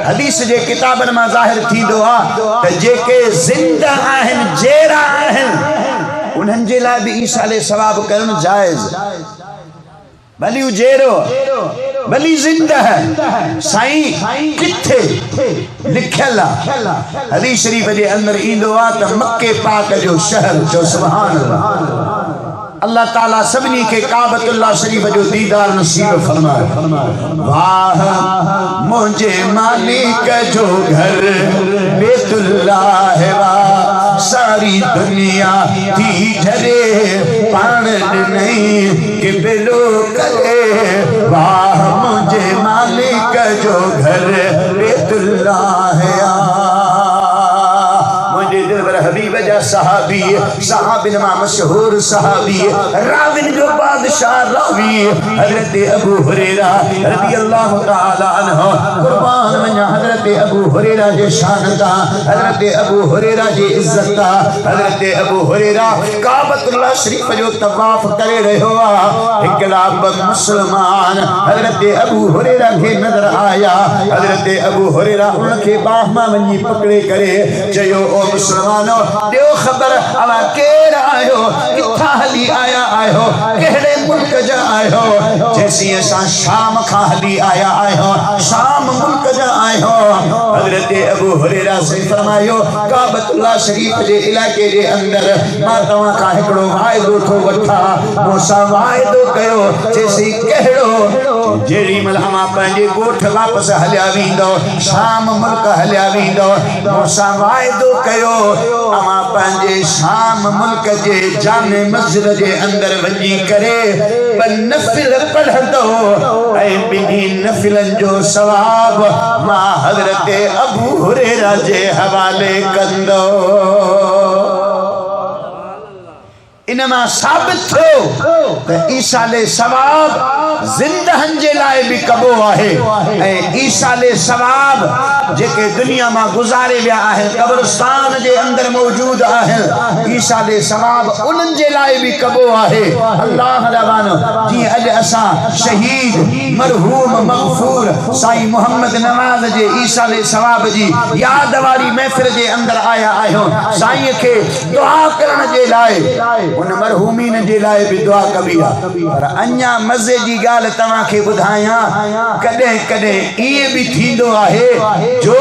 हदीस जे किताबनि मां ज़ाहिर थींदो आहे त जेके ज़िंदा आहिनि जेरा आहिनि उन्हनि जे लाइ बि ईसाले सवाब करणु जाइज़। भली उजेरो भली जिंदा है साईं किथे लिखियल आहे। हदीस शरीफ जे अंदर ईंदो आहे त मक्के पाक जो शहर जो सुभान अल्लाह अल्लाह ताला सबनी के काबतुल्लाह शरीफ जो दीदार नसीब फरमाए। वाह मुझे मालिक जो घर बैतुल्लाह है, वाह सारी दुनिया थी झरे पान नहीं कि बिलो करे। वाह मुझे मालिक जो घर बैतुल्लाह है, मुझे दिल भर हबीब जा सहाबी सहाबिन मा मशहूर सहाबी राविन जो बादशाह रावी हजरत अबू हुरैरा रज़ियल्लाहु तआला अन्हु कुर्बान वञा हजरत अबू हुरैरा जे शान ता हजरत अबू हुरैरा जी इज्जत ता हजरत अबू हुरैरा काबतुल्लाह शरीफ जो तवाफ करे रहो हिकड़ा मुसलमान हजरत अबू हुरैरा के नजर आया हजरत अबू हुरैरा उनके बाह में वञी पकड़े करे चयो ओ मुसलमानो दियो खबर अवा केर आयो किथा हली आया आयो केड़े मुल्क जा आयो जैसी असा शाम खा हली आया आयो शाम मुल्क जा आयो हजरत अबू हुरैरा से फरमायो काबतुल्लाह शरीफ जे इलाके जे अंदर मां तवा का हिकड़ो वायदो थो वठा मोसा वायदो कयो जैसी केड़ो जेड़ी मल अमा पंजे गोठ वापस हलिया वींदो शाम मुल्क हलिया वींदो मोसा वायदो कयो अमा पंजे शाम मुल्क जे जामे मस्जिद जे अंदर वञी करे नफिल पढ़ंदो ऐ बिनी नफिलन जो सवाब मां हजरत अबू हुरैरा जे हवाले कंदो इनमा साबित थो त ईसाले सवाब जिंदहन जे लाए भी कबो आहे ऐं ईसाले सवाब जेके दुनिया में गुजारे विया आहिनि कब्रिस्तान जे अंदर मौजूद आहिनि ईसाले सवाब उन्हनि जे लाए भी कबो आहे अल्लाह रवानो जी अज असा शहीद मरहूम मगफूर साईं मोहम्मद नवाज जे ईसाले सवाब जी याद वाली महफिल जे अंदर आया आहियो साईं के दुआ करण जे लाए उन मरहूमीन जे लाए भी दुआ कबी आहे पर अन्या मजे जी गाल तवा के बुधाया कदे कदे ये भी थींदो आहे जो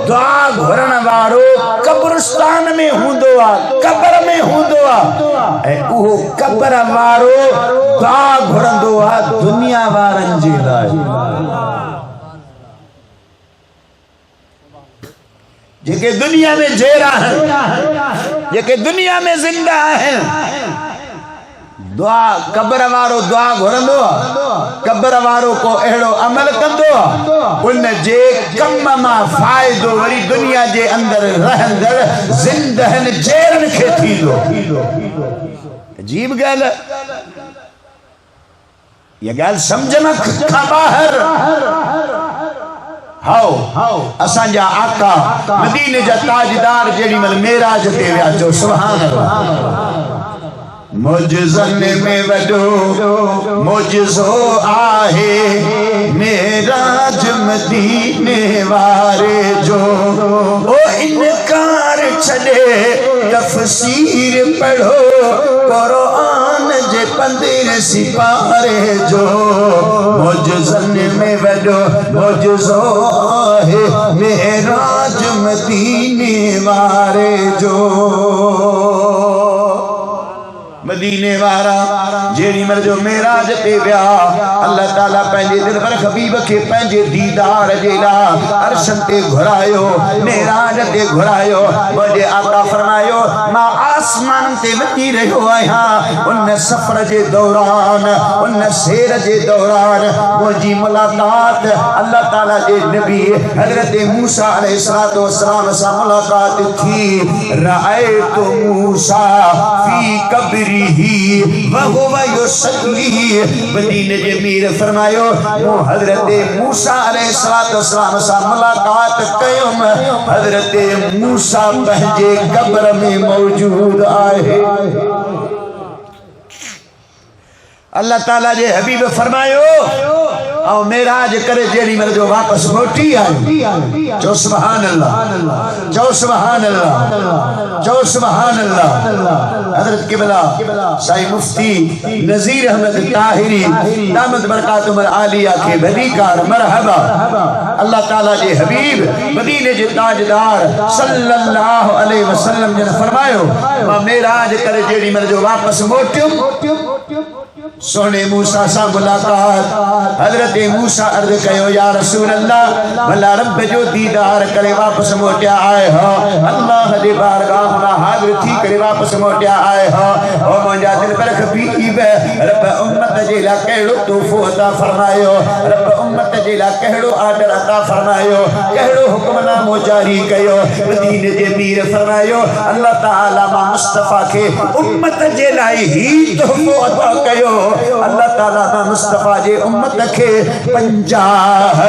दुआ घुरण वारो कब्रिस्तान में हुंदो आ कब्र में हुंदो आ ए वो कब्र वारो दुआ घुरंदो आ दुनिया वारन जे लाए जेके दुनिया में जेरा है जेके दुनिया में जिंदा है दुआ कब्र वारो दुआ घुरंदो कब्र वारो को एड़ो अमल कंदो उन जे कम मा फायदो वरी दुनिया जे अंदर रहंदड़ जिंदहन जेरन के थींदो अजीब गाल ये गाल समझ में खा बाहर हाओ असांजा आका मदीने जा ताजदार जेड़ी मल मेराज ते विया जो सुभान अल्लाह मुजज़न में वडो मुजज़ो आहे मेराज मदीने वारे जो ओ इनकार छड़े तफसीर पढ़ो कुरान जे 15 सिपारे जो मुजज़न में वडो मुजज़ो आहे मेराज मदीने वारे जो मदीने वारा जेड़ी मर जो मेराज ते विया अल्लाह ताला पंहिंजे दिल पर हबीब के पंहिंजे दीदार जे लाइ अर्शन ते घुरायो मेराज ते घुरायो मुझे आका फरमायो मां आसमान ते वञी रहियो आहियां उन सफर जे दौरान उन सैर जे दौरान मुझी मुलाकात अल्लाह ताला जे नबी हजरत मूसा अलैहिस्सलातु वस्सलाम सां मुलाकात थी रायतु मूसा फी कब्री वहुवा युसल्ली मदीने जे मीर फरमायो हजरत मूसा अलैहिस्सलातु वस्सलाम सां मुलाकात कयुम हजरत मूसा पंहिंजे कब्र में मौजूद आहे अल्लाह ताला जे हबीब फरमायो और मेराज करे जेड़ी मेरे जो वापस मोटी आई जो सुभान अल्लाह जो सुभान अल्लाह जो सुभान अल्लाह हजरत किबला साईं मुफ्ती नजीर अहमद ताहिरी दामद बरकातुहुल आलिया के वलीकार मरहबा अल्लाह ताला जे हबीब मदीने जे ताजदार सल्लल्लाहु अलैहि वसल्लम ने फरमायो मां मेराज करे जेड़ी मेरे जो वापस मोटियो सोने मूसा सा मुलाकात हजरत मूसा अर्ज कयो या रसूल अल्लाह भला रब जो दीदार करे वापस मोटिया आए हो अल्लाह दे बारगाह में हाजिर थी करे वापस मोटिया आए हो ओ मुंजा दिल पर खबीब रब उम्मत जे ला कहड़ो तोहफो अता फरमायो रब उम्मत जे ला कहड़ो आर्डर अता फरमायो कहड़ो हुक्मनामो जारी कयो मदीने जे मीर फरमायो अल्लाह ताला मा मुस्तफा के उम्मत जे लाई ही तोहफो अता कयो अल्लाह ताला दा मुस्तफा जे उम्मत के 50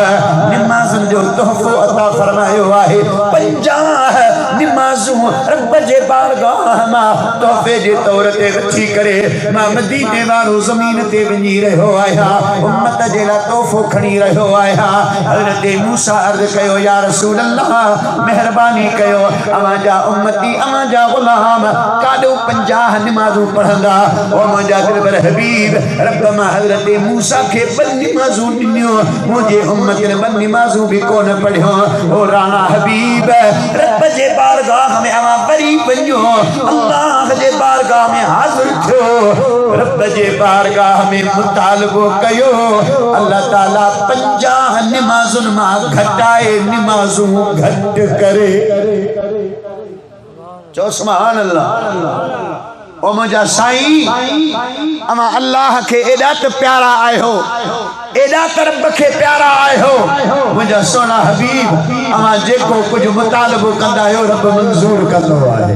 नमाज़न जो तोहफो अता फरमायो आहे 50 नमाज़ूं रब जे बारगाह मां तोहफे जे तौर ते रखी करे मां मदीने वारो ज़मीन ते वञी रहियो आया उम्मत जे ला तोहफो खणी रहियो आया हज़रत मूसा अर्ज़ कयो या रसूल अल्लाह मेहरबानी कयो अवां जा उम्मती अवां जा गुलाम काडो 50 नमाज़ूं पढ़ंदा ओ मुंजा दिल पर हबीब रब मा हजरत मूसा के बन नमाज़ूं दिनियो मुझे उम्मत ने बन नमाज़ूं भी कोन पढ़ियो ओ राणा हबीब रब जे बारगाह में अवा बरी बनियो अल्लाह जे बारगाह में हाजिर थियो रब जे बारगाह में मुतालबो कयो अल्लाह ताला 50 नमाज़ुन मा घटाए नमाज़ूं घट करे चो सुभान अल्लाह ओ मुझा साईं अमा अल्लाह के एडा त प्यारा आए हो एडा तरब के प्यारा आए हो मुझा सोना हबीब अमा जेको कुछ मुतालबो कंदा आयो रब मंजूर कंदो आहे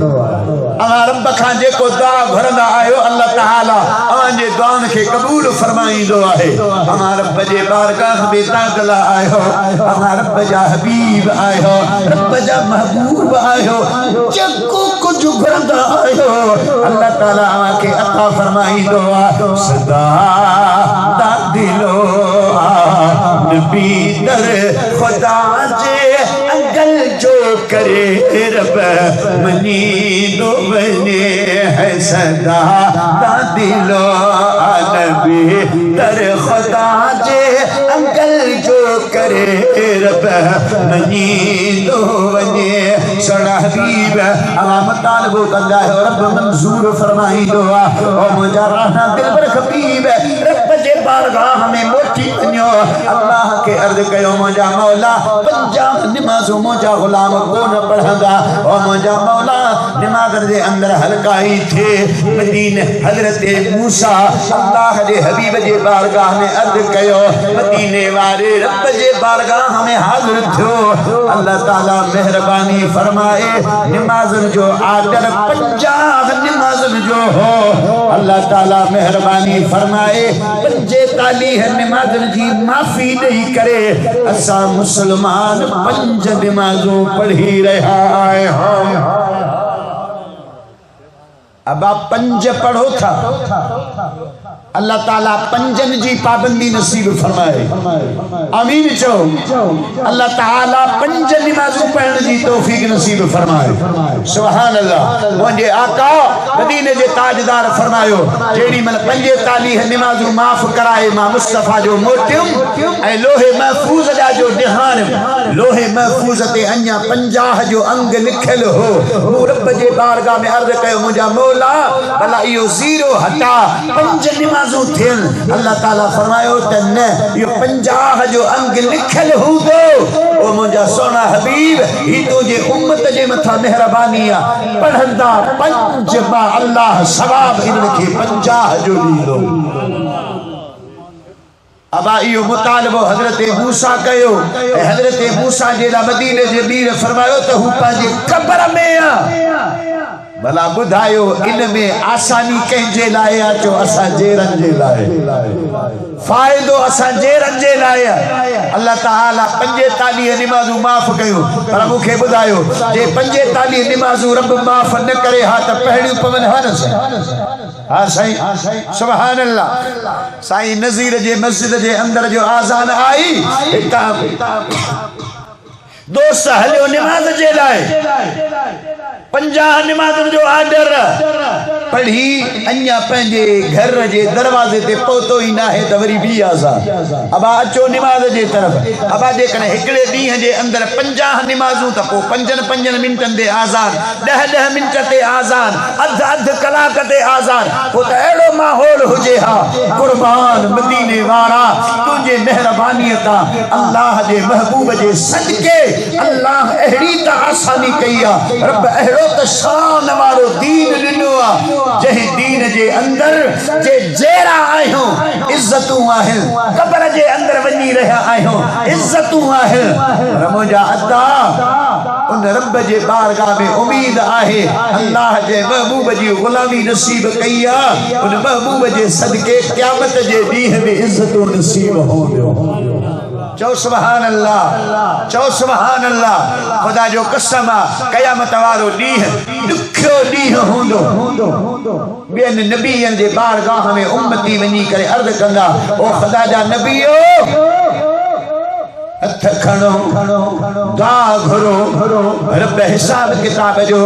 अमा रब खां जेको दुआ घुरंदा आयो अल्लाह ताला अमा जे दुआन के कबूल फरमाईंदो आहे अमा रब जे बारगाह में तागला आयो अमा रब जा हबीब आयो रब जा महबूब आयो जेको कुछ घुरंदा आयो अल्लाह ताला के अता फरमाईंदो आहे सदा दा दिलो नबी दर खुदा जे अंगल जो करे रब मनी दो बने है सदा दा दिलो नबी दर खुदा जे अंगल जो करे रब मनी दो बने सोना हबीब अमा मुतालबो कंदा है रब मंजूर फरमाई दो ओ मुझा राना दिल पर खबीब रब जे बारगाह में मोटी बनियो अल्लाह के अर्ज कयो मुझा मौला 50 नमाज़ों मुझा गुलाम कोन पढ़ंदा ओ मुझा मौला नमाज़ जे अंदर हलकाई थे मदीने हजरत मूसा अल्लाह जे हबीब जे बारगाह में अर्ज कयो मदीने वाले रब जे बारगाह में हाजिर थियो अल्लाह ताला मेहरबानी फरमाए नमाज़न जो आर्डर 50 नमाज़न जो हो अल्लाह ताला मेहरबानी फरमाए 45 नमाज़न जी माफी नहीं करे असा मुसलमान 5 नमाज़ों पढ़ी रहा आए हम अब आप 5 पढ़ो था अल्लाह ताला 5 जी पाबंदी नसीब फरमाए आमीन चो अल्लाह ताला 5 नमाज़ों पढ़ने जी तौफीक नसीब फरमाए सुभान अल्लाह मुझे आका मदीने जे ताजदार फरमायो जेडी मन 45 नमाज़ों माफ कराए मां मुस्तफा जो मोटियम ए लोहे महफूज जा जो निहान लोहे महफूज ते अन्या 50 जो अंग लिखल हो वो रब जे बारगाह में अर्ज कयो मुझा मौला भला इयो 0 हटा 5 नमाज़ों थियन अल्लाह ताला फरमायो त न यो 50 जो अंग लिखल हो दो ओ मुझा सोना हबीब ही तो जे उम्मत जे मथा मेहरबानी आ पढ़ंदा 5 बा अल्लाह सवाब इनके 50 जो दी दो अबा इयो मुतालबो हजरत मूसा कयो हजरत मूसा जे ला मदीने जे मीर फरमायो त हु पाजे कब्र में आ भला बुधायो इन में आसानी कंहिंजे लाए आ जो असा जेरन जे लाए फायदो असा जेरन जे लाए अल्लाह ताला 45 नमाज़ूं माफ कयो पर मुखे बुधायो जे 45 नमाज़ूं रब माफ न करे हा त पहड़ियूं पवन हन हाँ साईं सुभान अल्लाह साईं नज़ीर जे मस्जिद जे अंदर जो आज़ान आई दोस्त हलियो नमाज जे लाए 50 नमाज़ुनि जो आर्डर पढ़ी अन्या पंहिंजे घर जे दरवाजे ते पहुतो ई नाहे त वरी बि आज़ान अबा अचो निमाज़ जे तरफ़ अबा जेकॾहिं हिकिड़े ॾींहं जे अंदरि 50 निमाज़ूं त पोइ 5 मिंटनि ते आज़ान 10 मिंट ते आज़ान अधु कलाक ते आज़ान पोइ त अहिड़ो माहौल हुजे हा कुर्बान मदीने वारा तुंहिंजे महिरबानीअ तां अल्लाह जे महबूब जे सदके अल्लाह अहिड़ी त आसानी कई आहे रब अहिड़ो त शान वारो दीन ॾिनो आहे जंहिं दीन जे अंदरि जे जहिड़ा आहियूं इज़तूं आहिनि क़ब्र जे अंदरि वञी रहिया आहियूं इज़तूं आहिनि मुंहिंजा अता उन रब जे बारगाह में उम्मीद आहे अल्लाह जे महबूब जी गुलामी नसीब कई आहे उन महबूब जे सदके क़यामत जे ॾींहं में इज़तूं नसीब होंदियूं चओ सुभान अल्लाह चओ सुभान अल्लाह खुदा जो कसम आहे क़यामत वारो ॾींहुं ॾुखियो ॾींहुं हूंदो ॿियनि नबीअनि जे बारगाह में उम्मती वञी करे अर्ज़ कंदा ओ खुदा जा नबीओ हथ खणो दुआ घुरो रब हिसाब किताब जो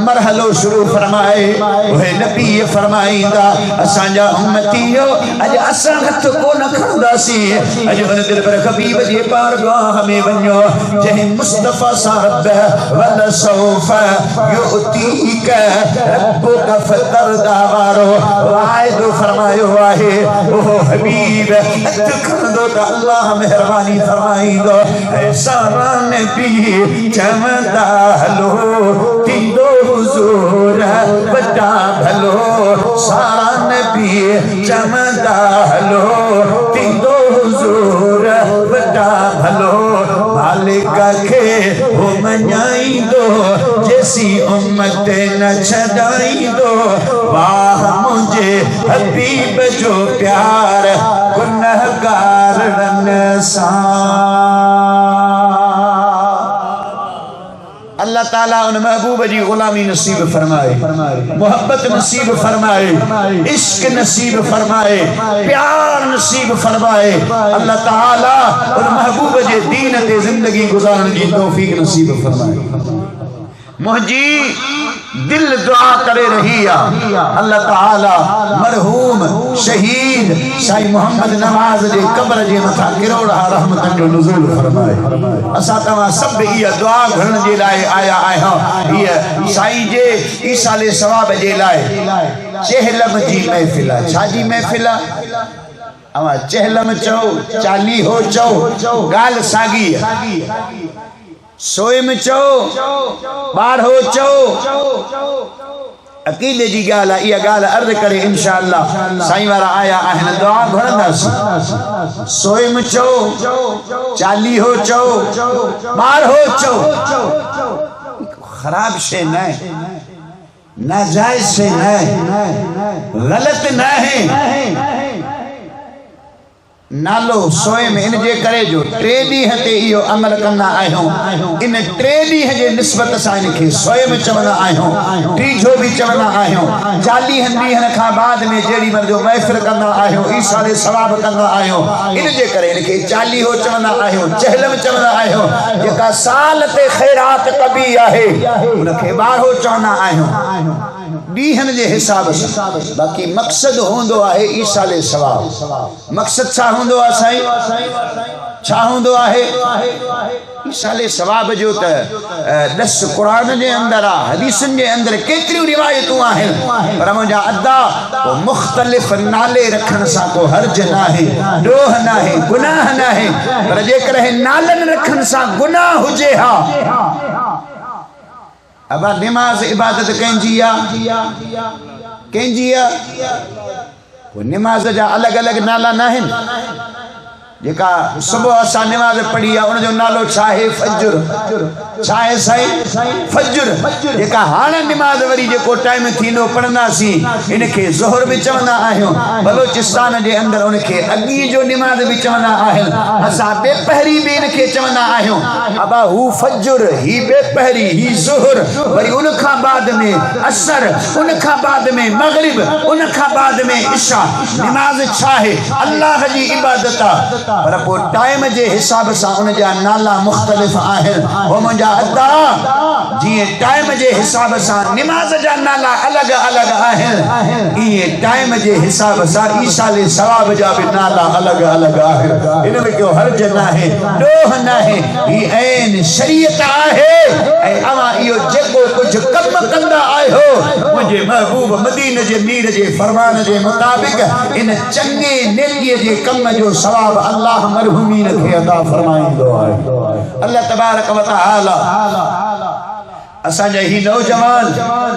मरहलो शुरू फरमाए ओहे नबी फरमाईंदा असांजा उम्मतीओ अॼु असां हथ कोन खणंदासीं अॼु वञ दिल पर हबीब जे बारगाह में वञो जंहिं मुस्तफ़ा सां रब वल सौफ युतीक रब्बुक फतरदा वारो वाइदो फरमायो आहे ओ हबीब हथ खणंदो त अल्लाह मेहरबानी फरमाई सारा नबी चमदा हलो थींदो हुजूर वॾा भलो सारा नबी चमदा हलो थींदो हुजूर वॾा भलो मालिक खे हो मञाईंदो जेसी उम्मत न छॾाईंदो वाह मुंहिंजे हबीब जो प्यार गुनहगारनि सां अल्लाह ताला उन महबूब जी गुलामी नसीब फरमाए मोहब्बत नसीब फरमाए इश्क नसीब फरमाए प्यार नसीब फरमाए अल्लाह ताला उन महबूब जे दीन ते जिंदगी गुजारण की तौफीक नसीब फरमाए मुझी दिल दुआ करे रही अल्लाह ताला मरहूम शहीद साईं मोहम्मद नवाज जे कब्र जे मथा किरोड़ा रहमतन जो नुज़ूल फरमाए असा तवा सब इया दुआ घरण जे लाए आया आहियां इया साईं जे ईसाले सवाब जे लाए चहलम जी महफिल छाजी महफिल अवा चहलम चो चाली हो चो गाल सागी सोए में चो बार हो चो अकीले जी गाल इया गाल अर्ज करे इंशाअल्लाह साईं वारा आया आहिनि दुआ घुरंदासीं सोए में चो चाली हो चो बार हो चो खराब शे न नाजायज से न गलत न है नालो सोए में इन जे करे जो 3 ॾींहं ते इहो अमल कंदा आहियूं इन 3 ॾींहं जे निस्बत सां इनखे सोए में चवंदा आहियूं टीजो भी चवंदा आहियूं 40 ॾींहनि खां बाद में जेड़ी मर जो महफ़िल कंदा आहियूं ईसाले सवाब कंदा आहियूं इन जे करे इनखे 40 हो चवंदा आहियूं चहलम चवंदा आहियूं जेका साल ते खैरात कबी आहे उनखे 12 चवंदा आहियूं ॾींहनि जे हिसाब सां बाक़ी मक़सद हूंदो आहे ईसाले सवाब मक़सद छा हूंदो आहे साईं छा हूंदो आहे ईसाले सवाब जो त 10 क़ुरान जे अंदर आहे हदीसनि जे अंदर केतिरियूं रिवायतूं आहिनि पर मुंहिंजा अदा को मुख़्तलिफ़ नाले रखण सां को हर्ज न आहे ॾोह न आहे गुनाह न आहे पर जेकॾहिं नालनि रखण सां गुनाह हुजे हा अबा नमाज इबादत कंहिंजी नमाज जा अलग अलग नाला न आहिनि जेका सुबह असां नमाज पढ़ी आहे उनजो नालो छा आहे फज्र छा आहे साईं फज्र जेका हाणे नमाज वरी जेको टाइम थींदो पढ़ंदासीं इनखे ज़ोहर बि चवंदा आहियूं बलोचिस्तान जे अंदरि उनखे अॻी जो नमाज बि चवंदा आहिनि असां बेपहरी बि इनखे चवंदा आहियूं अबा हू फज्र ही बेपहरी ही ज़ोहर वरी उन खां बाद में असर उन खां बाद में मगरिब उन खां बाद में इशा नमाज छा आहे अल्लाह जी इबादत आहे पर पो टाइम जे हिसाब सां उन जा नाला मुख्तलिफ आहिनि ओ मुंहिंजा अदा जीअं टाइम जे हिसाब सां निमाज़ जा नाला अलॻि अलॻि आहिनि ईअं टाइम जे हिसाब सां ईसाले सवाब जा बि नाला अलॻि अलॻि आहिनि इन में को हर्ज नाहे ॾोह नाहे ही ऐन शरीयत आहे ऐं अवां इहो जेको कुझु कम कंदा आहियो मुंहिंजे महबूब मदीने जे मीर जे फरमान जे मुताबिक़ इन चङे नेकीअ जे कम जो सवाब अल्लाह मरहूमीन खे अता फरमाईंदो आहे अल्लाह तबारक व तआला असांजा ही नौजवान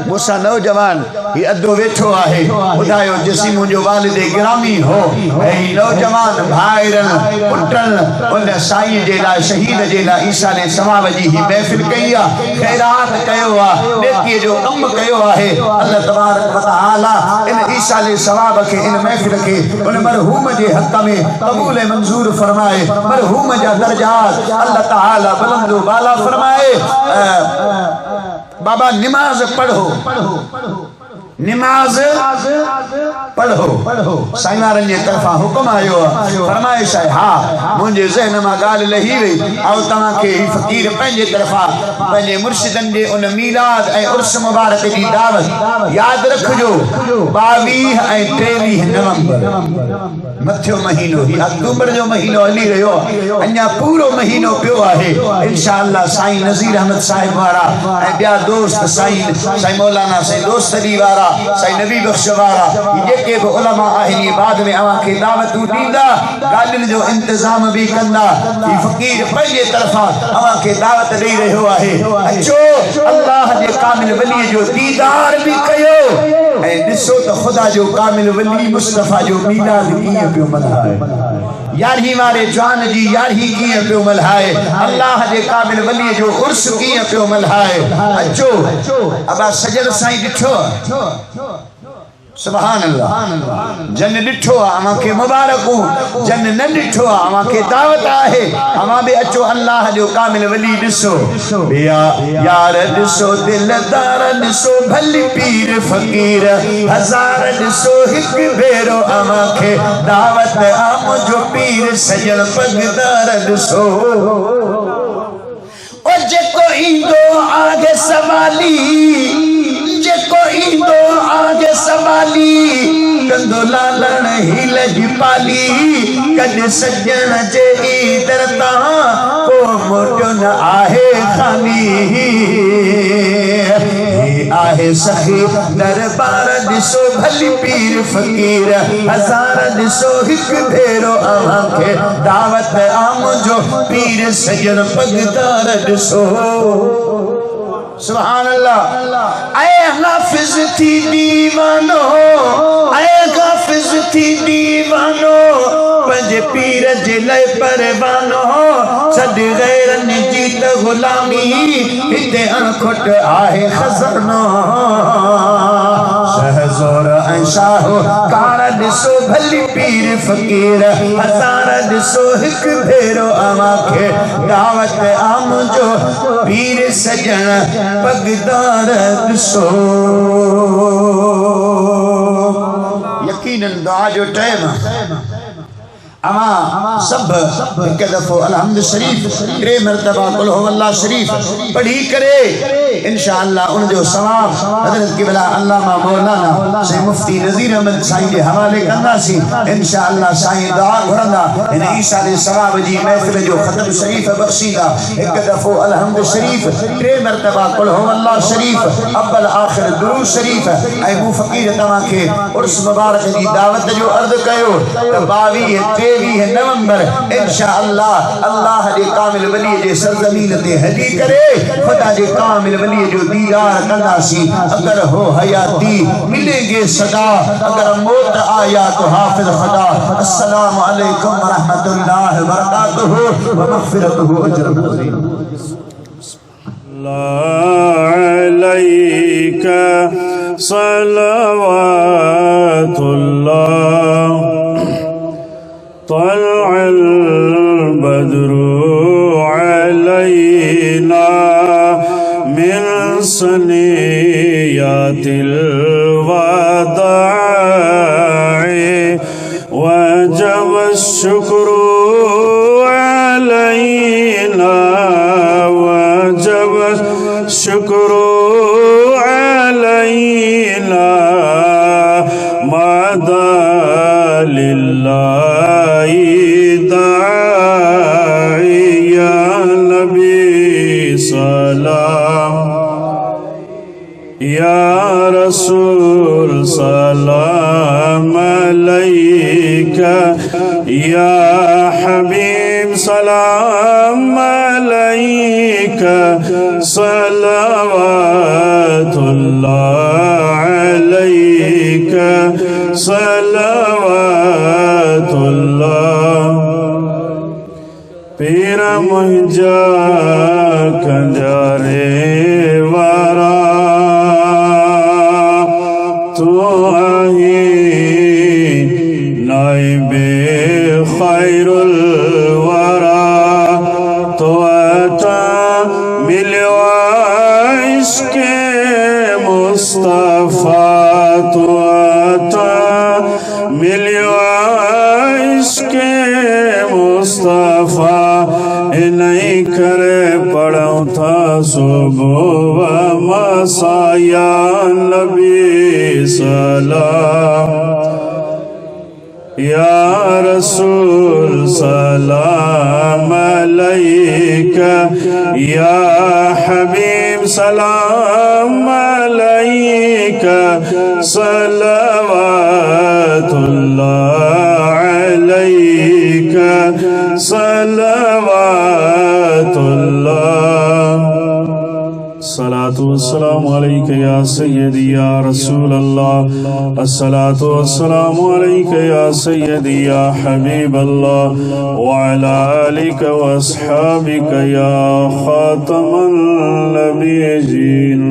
मूंसां नौजवान ही अधो वेठो आहे ॿुधायो जसी मुंहिंजो वालिद गिरामी हो ऐं ही नौजवान भाइरनि पुटनि उन साईं जे लाइ शहीद जे लाइ ईसा ने सवाब जी ही महफ़िल कई आहे ख़ैरात कयो आहे नेकीअ जो कमु कयो आहे अल्लाह तबारक व तआला इन ईसा ने सवाब खे इन महफ़िल खे उन मरहूम जे हक़ में क़बूल मंज़ूर फरमाए मरहूम जा दर्जात अल्लाह तआला बुलंद बाला फरमाए बाबा निमाज पढ़ो निमाज पढ़ो साईं वारनि जे तरफ़ां हुकुम आयो फरमाइश आहे हा मुंहिंजे ज़हन मां ॻाल्हि लही वई ऐं तव्हांखे ही फ़क़ीर पंहिंजे तरफ़ां पंहिंजे मुर्शिदनि जे उन मीलाद ऐं उर्स मुबारक जी दावत यादि रखिजो 22 ऐं 23 नवंबर मथियो महीनो ही अक्टूबर जो महीनो हली रहियो अञा पूरो महीनो पियो आहे इंशाअल्लाह साईं नज़ीर अहमद साहिब वारा ऐं ॿिया दोस्त साईं मौलाना साईं दोस्त अली वारा साईं नबी बख्श वारा जेके बि उलमा आहिनि बाद में अवां खे दावतूं ॾींदा ॻाल्हियुनि जो इंतज़ाम बि कंदा ही फ़क़ीर पंहिंजे तरफ़ां अवां खे दावत ॾेई रहियो आहे अचो अल्लाह जे कामिल वलीअ जो दीदार बि कयो ऐं ॾिसो त ख़ुदा जो कामिल वली मुस्तफ़ा जो मीलाद कीअं पियो मल्हाए यारहीं वारे जवान जी यारहीं कीअं पियो मल्हाए अल्लाह जे कामिल वलीअ जो उर्स कीअं पियो मल्हाए अचो अबा सजल साईं ॾिठो सुभान अल्लाह जन ॾिठो आहे अवां खे मुबारकूं जन न ॾिठो आहे अवां खे दावत आहे अवां बि अचो अल्लाह जो कामिल वली ॾिसो यार ॾिसो दिलदार ॾिसो भली पीर फ़क़ीर हज़ार ॾिसो हिकु भेरो अवां खे दावत आ मुंहिंजो पीर सजण पगदार ॾिसो ओ जेको ईंदो आगे सवाली जेको ईंदो आगे सवाली कंदो लालण ही लजी पाली कॾहिं सजण जे ईदर तां को मोटियो न आहे खाली आहे सखी दरबार ॾिसो भली पीर फ़क़ीर हज़ार ॾिसो हिकु भेरो अवां खे दावत आ मुंहिंजो पीर सजण पगदार ॾिसो सुभान अल्लाह ऐ हाफिज थी दीवानो ऐ हाफिज थी दीवानो पंहिंजे पीर जे लाइ परवानो छॾ गैरनि जी त ग़ुलामी हिते अणखुट आहे खज़ानो शहज़ोर ऐं शाहूकार ॾिसो भली पीर फ़क़ीर हज़ार ॾिसो हिकु भेरो अवां खे दावत आ मुंहिंजो पीर सजण पगदार ॾिसो यकीनन दुआ जो टाइम अवां सब हिकु दफ़ो अलहम्द शरीफ 3 मरतबा कुल हु अल्लाह शरीफ पढ़ी करे इंशाअल्लाह उन जो सवाब हज़रत क़िबला अल्लामा मौलाना से मुफ्ती नज़ीर अहमद साईं जे हवाले कंदासीं इंशाअल्लाह साईं दुआ घुरंदा इन ईसा जे सवाब जी महफ़िल जो ख़त्म शरीफ बख़्शींदा हिकु दफ़ो अलहम्द शरीफ 3 मरतबा कुल हु अल्लाह शरीफ अव्वल आख़िर दुरूद शरीफ ऐं मूं फ़क़ीर तव्हां खे उर्स मुबारक जी दावत जो अर्ज़ कयो त 22 नवंबर इंशाअल्लाह अल्लाह जे कामिल वली जे सरज़मीन ते हजी करे खुदा जे कामिल वली जो दीदार कंदासीं अगर हो हयाती मिलेंगे सदा अगर मौत आया तो हाफिज खुदा अस्सलाम अलैकुम व रहमतुल्लाहि व बरकातुहू व मग़फ़िरतुहू अजरुहू अज़ीम अलैका सलवातुल्लाह طلع البدر علينا من ثنيات الوداع وجب الشكر
रसूल सलाम अलैका या हबीब सलाम अलैका सलवातुल्लाह अलैका सलवातुल्लाह। पीर मुंहिंजा कंजारे वारा तू आही नाइबे खैरुल वरा तो अता मिलियो इश्क़े मुस्तफ़ा तो अता मिलियो इश्क़े मुस्तफ़ा इन्हीं करे पढ़ूं था सुबह मसाया नबी सलाम या रसूल सलाम अलैका या हबीब सलाम अलैका सलवातुल्लाह अलैका सलवातुल्लाह। अस्सलातु वस्सलामु अलैका या सय्यदी या रसूल अल्लाह। अस्सलातु वस्सलामु अलैका या सय्यदी या हबीब अल्लाह व अला आलिका व अस्हाबिका या खातमन नबिय्यीन।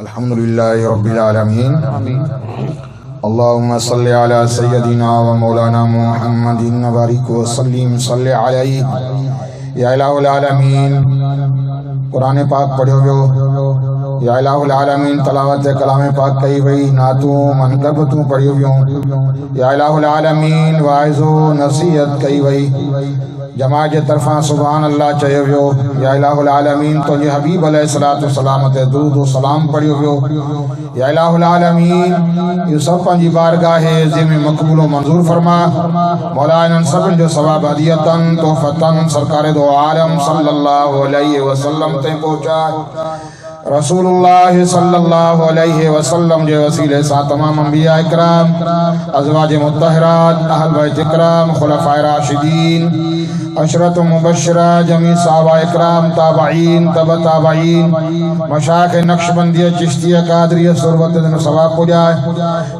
अल्हम्दुलिल्लाहि रब्बिल आलमीन। अल्लाहुम्मा सल्लि अला सय्यदिना व मौलाना मुहम्मदिन व बारिक व सल्लिम सल्लि अलैहि या इलाहुल आलमीन। कुरान पाक पढ़ियो वियो या इलाहुल आलमीन। तलावत कलाम पाक कई वई नातूं मनक़बतूं पढ़ियो वियूं या इलाहुल आलमीन। वाइज़ो नसीहत कई वई जमात जे तरफ़ां सुभान अल्लाह चयो वियो या इलाहुल आलमीन। तुंहिंजे हबीब अलैहिस्सलातु वस्सलाम ते दुरूद व सलाम पढ़ियो वियो या इलाहुल आलमीन। इहो सभु पंहिंजी बारगाह में मक़बूल व मंज़ूर फरमा। मौला इन्हनि सभिनि जो सवाब हदियतन तोहफ़तन सरकार दो आलम सल्लल्लाहु अलैहि वसल्लम ते पहुचाए। रसूलुल्लाह सल्लल्लाहु अलैहि वसल्लम जे वसीले सां तमाम अंबिया इकराम, अज़वाज मुत्तहरात, अहल बैत इकराम, खुलफाए राशिदीन, अशरत मुबश्शिरा, जमी सहाबा इकराम, ताबईन, तब ताबईन, मशाइख नक्शबंदी, चिश्तिया, कादरिया, सुरवत दिन सवाब पुजाए।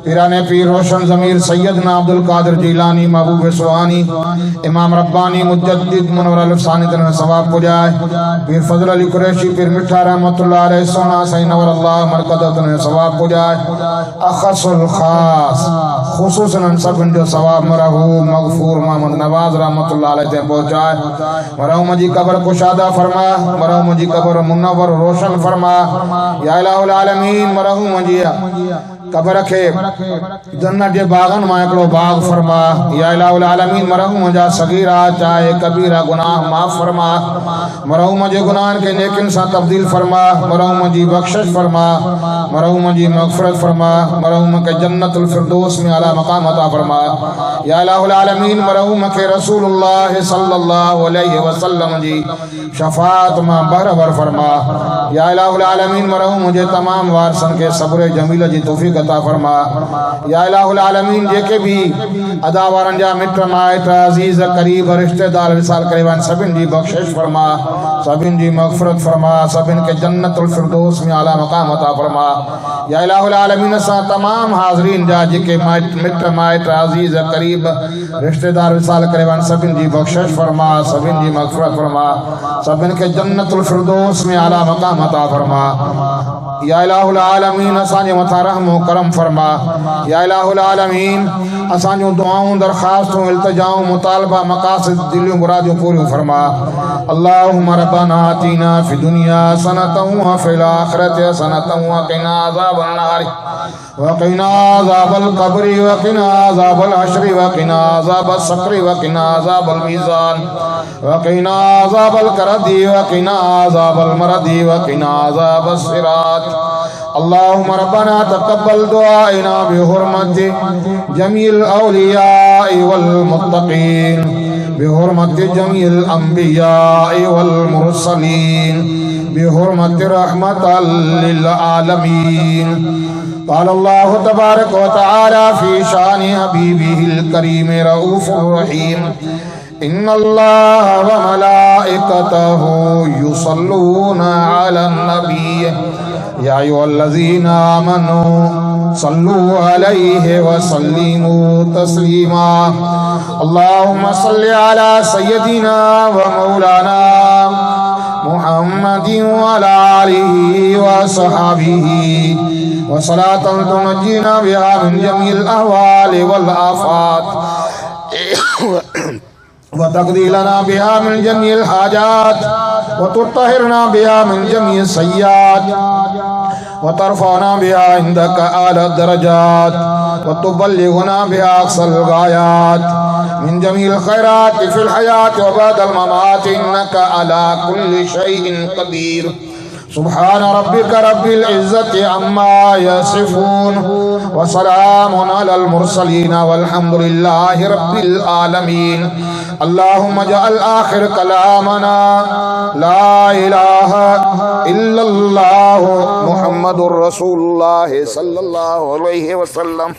पीराने पीर रोशन ज़मीर सैयदना अब्दुल कादिर जीलानी, महबूब सुहानी, इमाम रब्बानी, मुजद्दिद मुनव्वर अल-अफ़सानी दिन सवाब पुजाए। पीर फजल अली कुरैशी, पीर मिठा रहमतुल्लाह अलैहि सोना सही नवर अल्लाह मरकज़त ने सवाब पुजाए। अख़सुल ख़ास खुसूसन सभिन जो सवाब मरहूम मग़फ़ूर मोहम्मद नवाज़ रहमतुल्लाह अलैहि ते पहुंचाए। मरहूम जी कब्र कुशादा फरमा, मरहूम जी कब्र मुनव्वर रोशन फरमा या इलाहुल आलमीन। मरहूम जी कब्र खे जन्नत जे बागन मां हिकिड़ो बाग फरमा या इलाहुल आलमीन। मरहूम जा सगीरा चाहे कबीरा गुनाह माफ़ फरमा। मरहूम जे गुनाहन के नेकिन सां तब्दील फरमा। मरहूम जी बख्शिश फरमा, मरहूम जी मग़फ़िरत फरमा। मरहूम के जन्नतुल फ़िरदौस में आला मक़ाम अता फरमा या इलाहुल आलमीन। मरहूम के रसूलुल्लाह सल्लल्लाहु अलैहि वसल्लम जी शफ़ाअत मां बरबर फरमा या इलाहुल आलमीन। मरहूम जे तमाम वारसन के सब्र जमील जी तौफ़ीक़ अता फरमा या इलाहुल आलमीन। जेके भी अदा वारन जा मिट माइट अज़ीज़ करीब रिश्तेदार विसाल करे वन सभिन जी बख्शिश फरमा, सभिन जी मग़फ़िरत फरमा, सभिन के जन्नतुल फ़िरदौस में आला मक़ाम अता फरमा या इलाहुल आलमीन। सां तमाम हाज़रीन जा जेके मिट माइट अज़ीज़ करीब रिश्तेदार विसाल करे वन सभिन जी बख्शिश फरमा, सभिन जी मग़फ़िरत फरमा, सभिन के जन्नतुल फ़िरदौस में आला मक़ाम अता फरमा या इलाहुल आलमीन। असांजे मथां रहम व करम फरमा या इलाहुल आलमीन। असांजूं दुआऊं दरख़्वास्तूं इल्तिजाऊं मुतालबा मक़ासिद दिलियूं मुरादियूं पूरियूं फरमा। अल्लाहुम्मा रब्बना आतीना फि दुनिया हसनतन व फिल आखिरति हसनतन व क़िना अज़ाबन नार व क़िना अज़ाबल क़ब्रि व क़िना अज़ाबल हश्रि व क़िना अज़ाबल सक्रि व क़िना अज़ाबल मीज़ान व क़िना अज़ाबल करदी व क़िना अज़ाबल मरदी व क़िना अज़ाबस सिरात। अल्लाहुम्मा रब्बना तक़ब्बल दुआना बिहुर्मति जमील औलियाइ वल मुत्तक़ीन बिहुर्मति जमील अंबियाइ वल मुरसलीन बिहुर्मति रहमतल लिल आलमीन। क़ाल अल्लाहु तबारक व तआला फ़ी शान हबीबिहिल करीम रऊफ़ुर रहीम इन्नल्लाह व मलाइकतहु युसल्लूना अलन नबी या अय्युहल्लज़ीना आमनू सल्लू अलैहि व सल्लिमू तस्लीमा। अल्लाहुम्मा सल्लि अला सय्यदिना व मौलाना मुहम्मदिन व अला आलिहि व असहाबिहि व सलातन तुनज्जीना बिहा मिन जमील अहवाल वल आफात व तक़दी लना बिहा मिन जमील हाजात व तुत्तहिरना बिहा मिन जमील सय्यात व तरफ़अना बिहा इंदक आला दरजात व तुबल्लिगुना बिहा अक़सल गायात मिन जमील खैरात फिल हयात व बअदल ममात इन्नका अला कुल्लि शैइन क़दीर। सुब्हान रब्बिका रब्बिल इज़्ज़ति अम्मा यसिफून व सलामुन अलल मुरसलीन वल्हम्दुलिल्लाहि रब्बिल आलमीन। अल्लाहुम्मा जअल आखिर कलामना ला इलाहा इल्लल्लाह मुहम्मदुर रसूलुल्लाह सल्लल्लाहु अलैहि वसल्लम।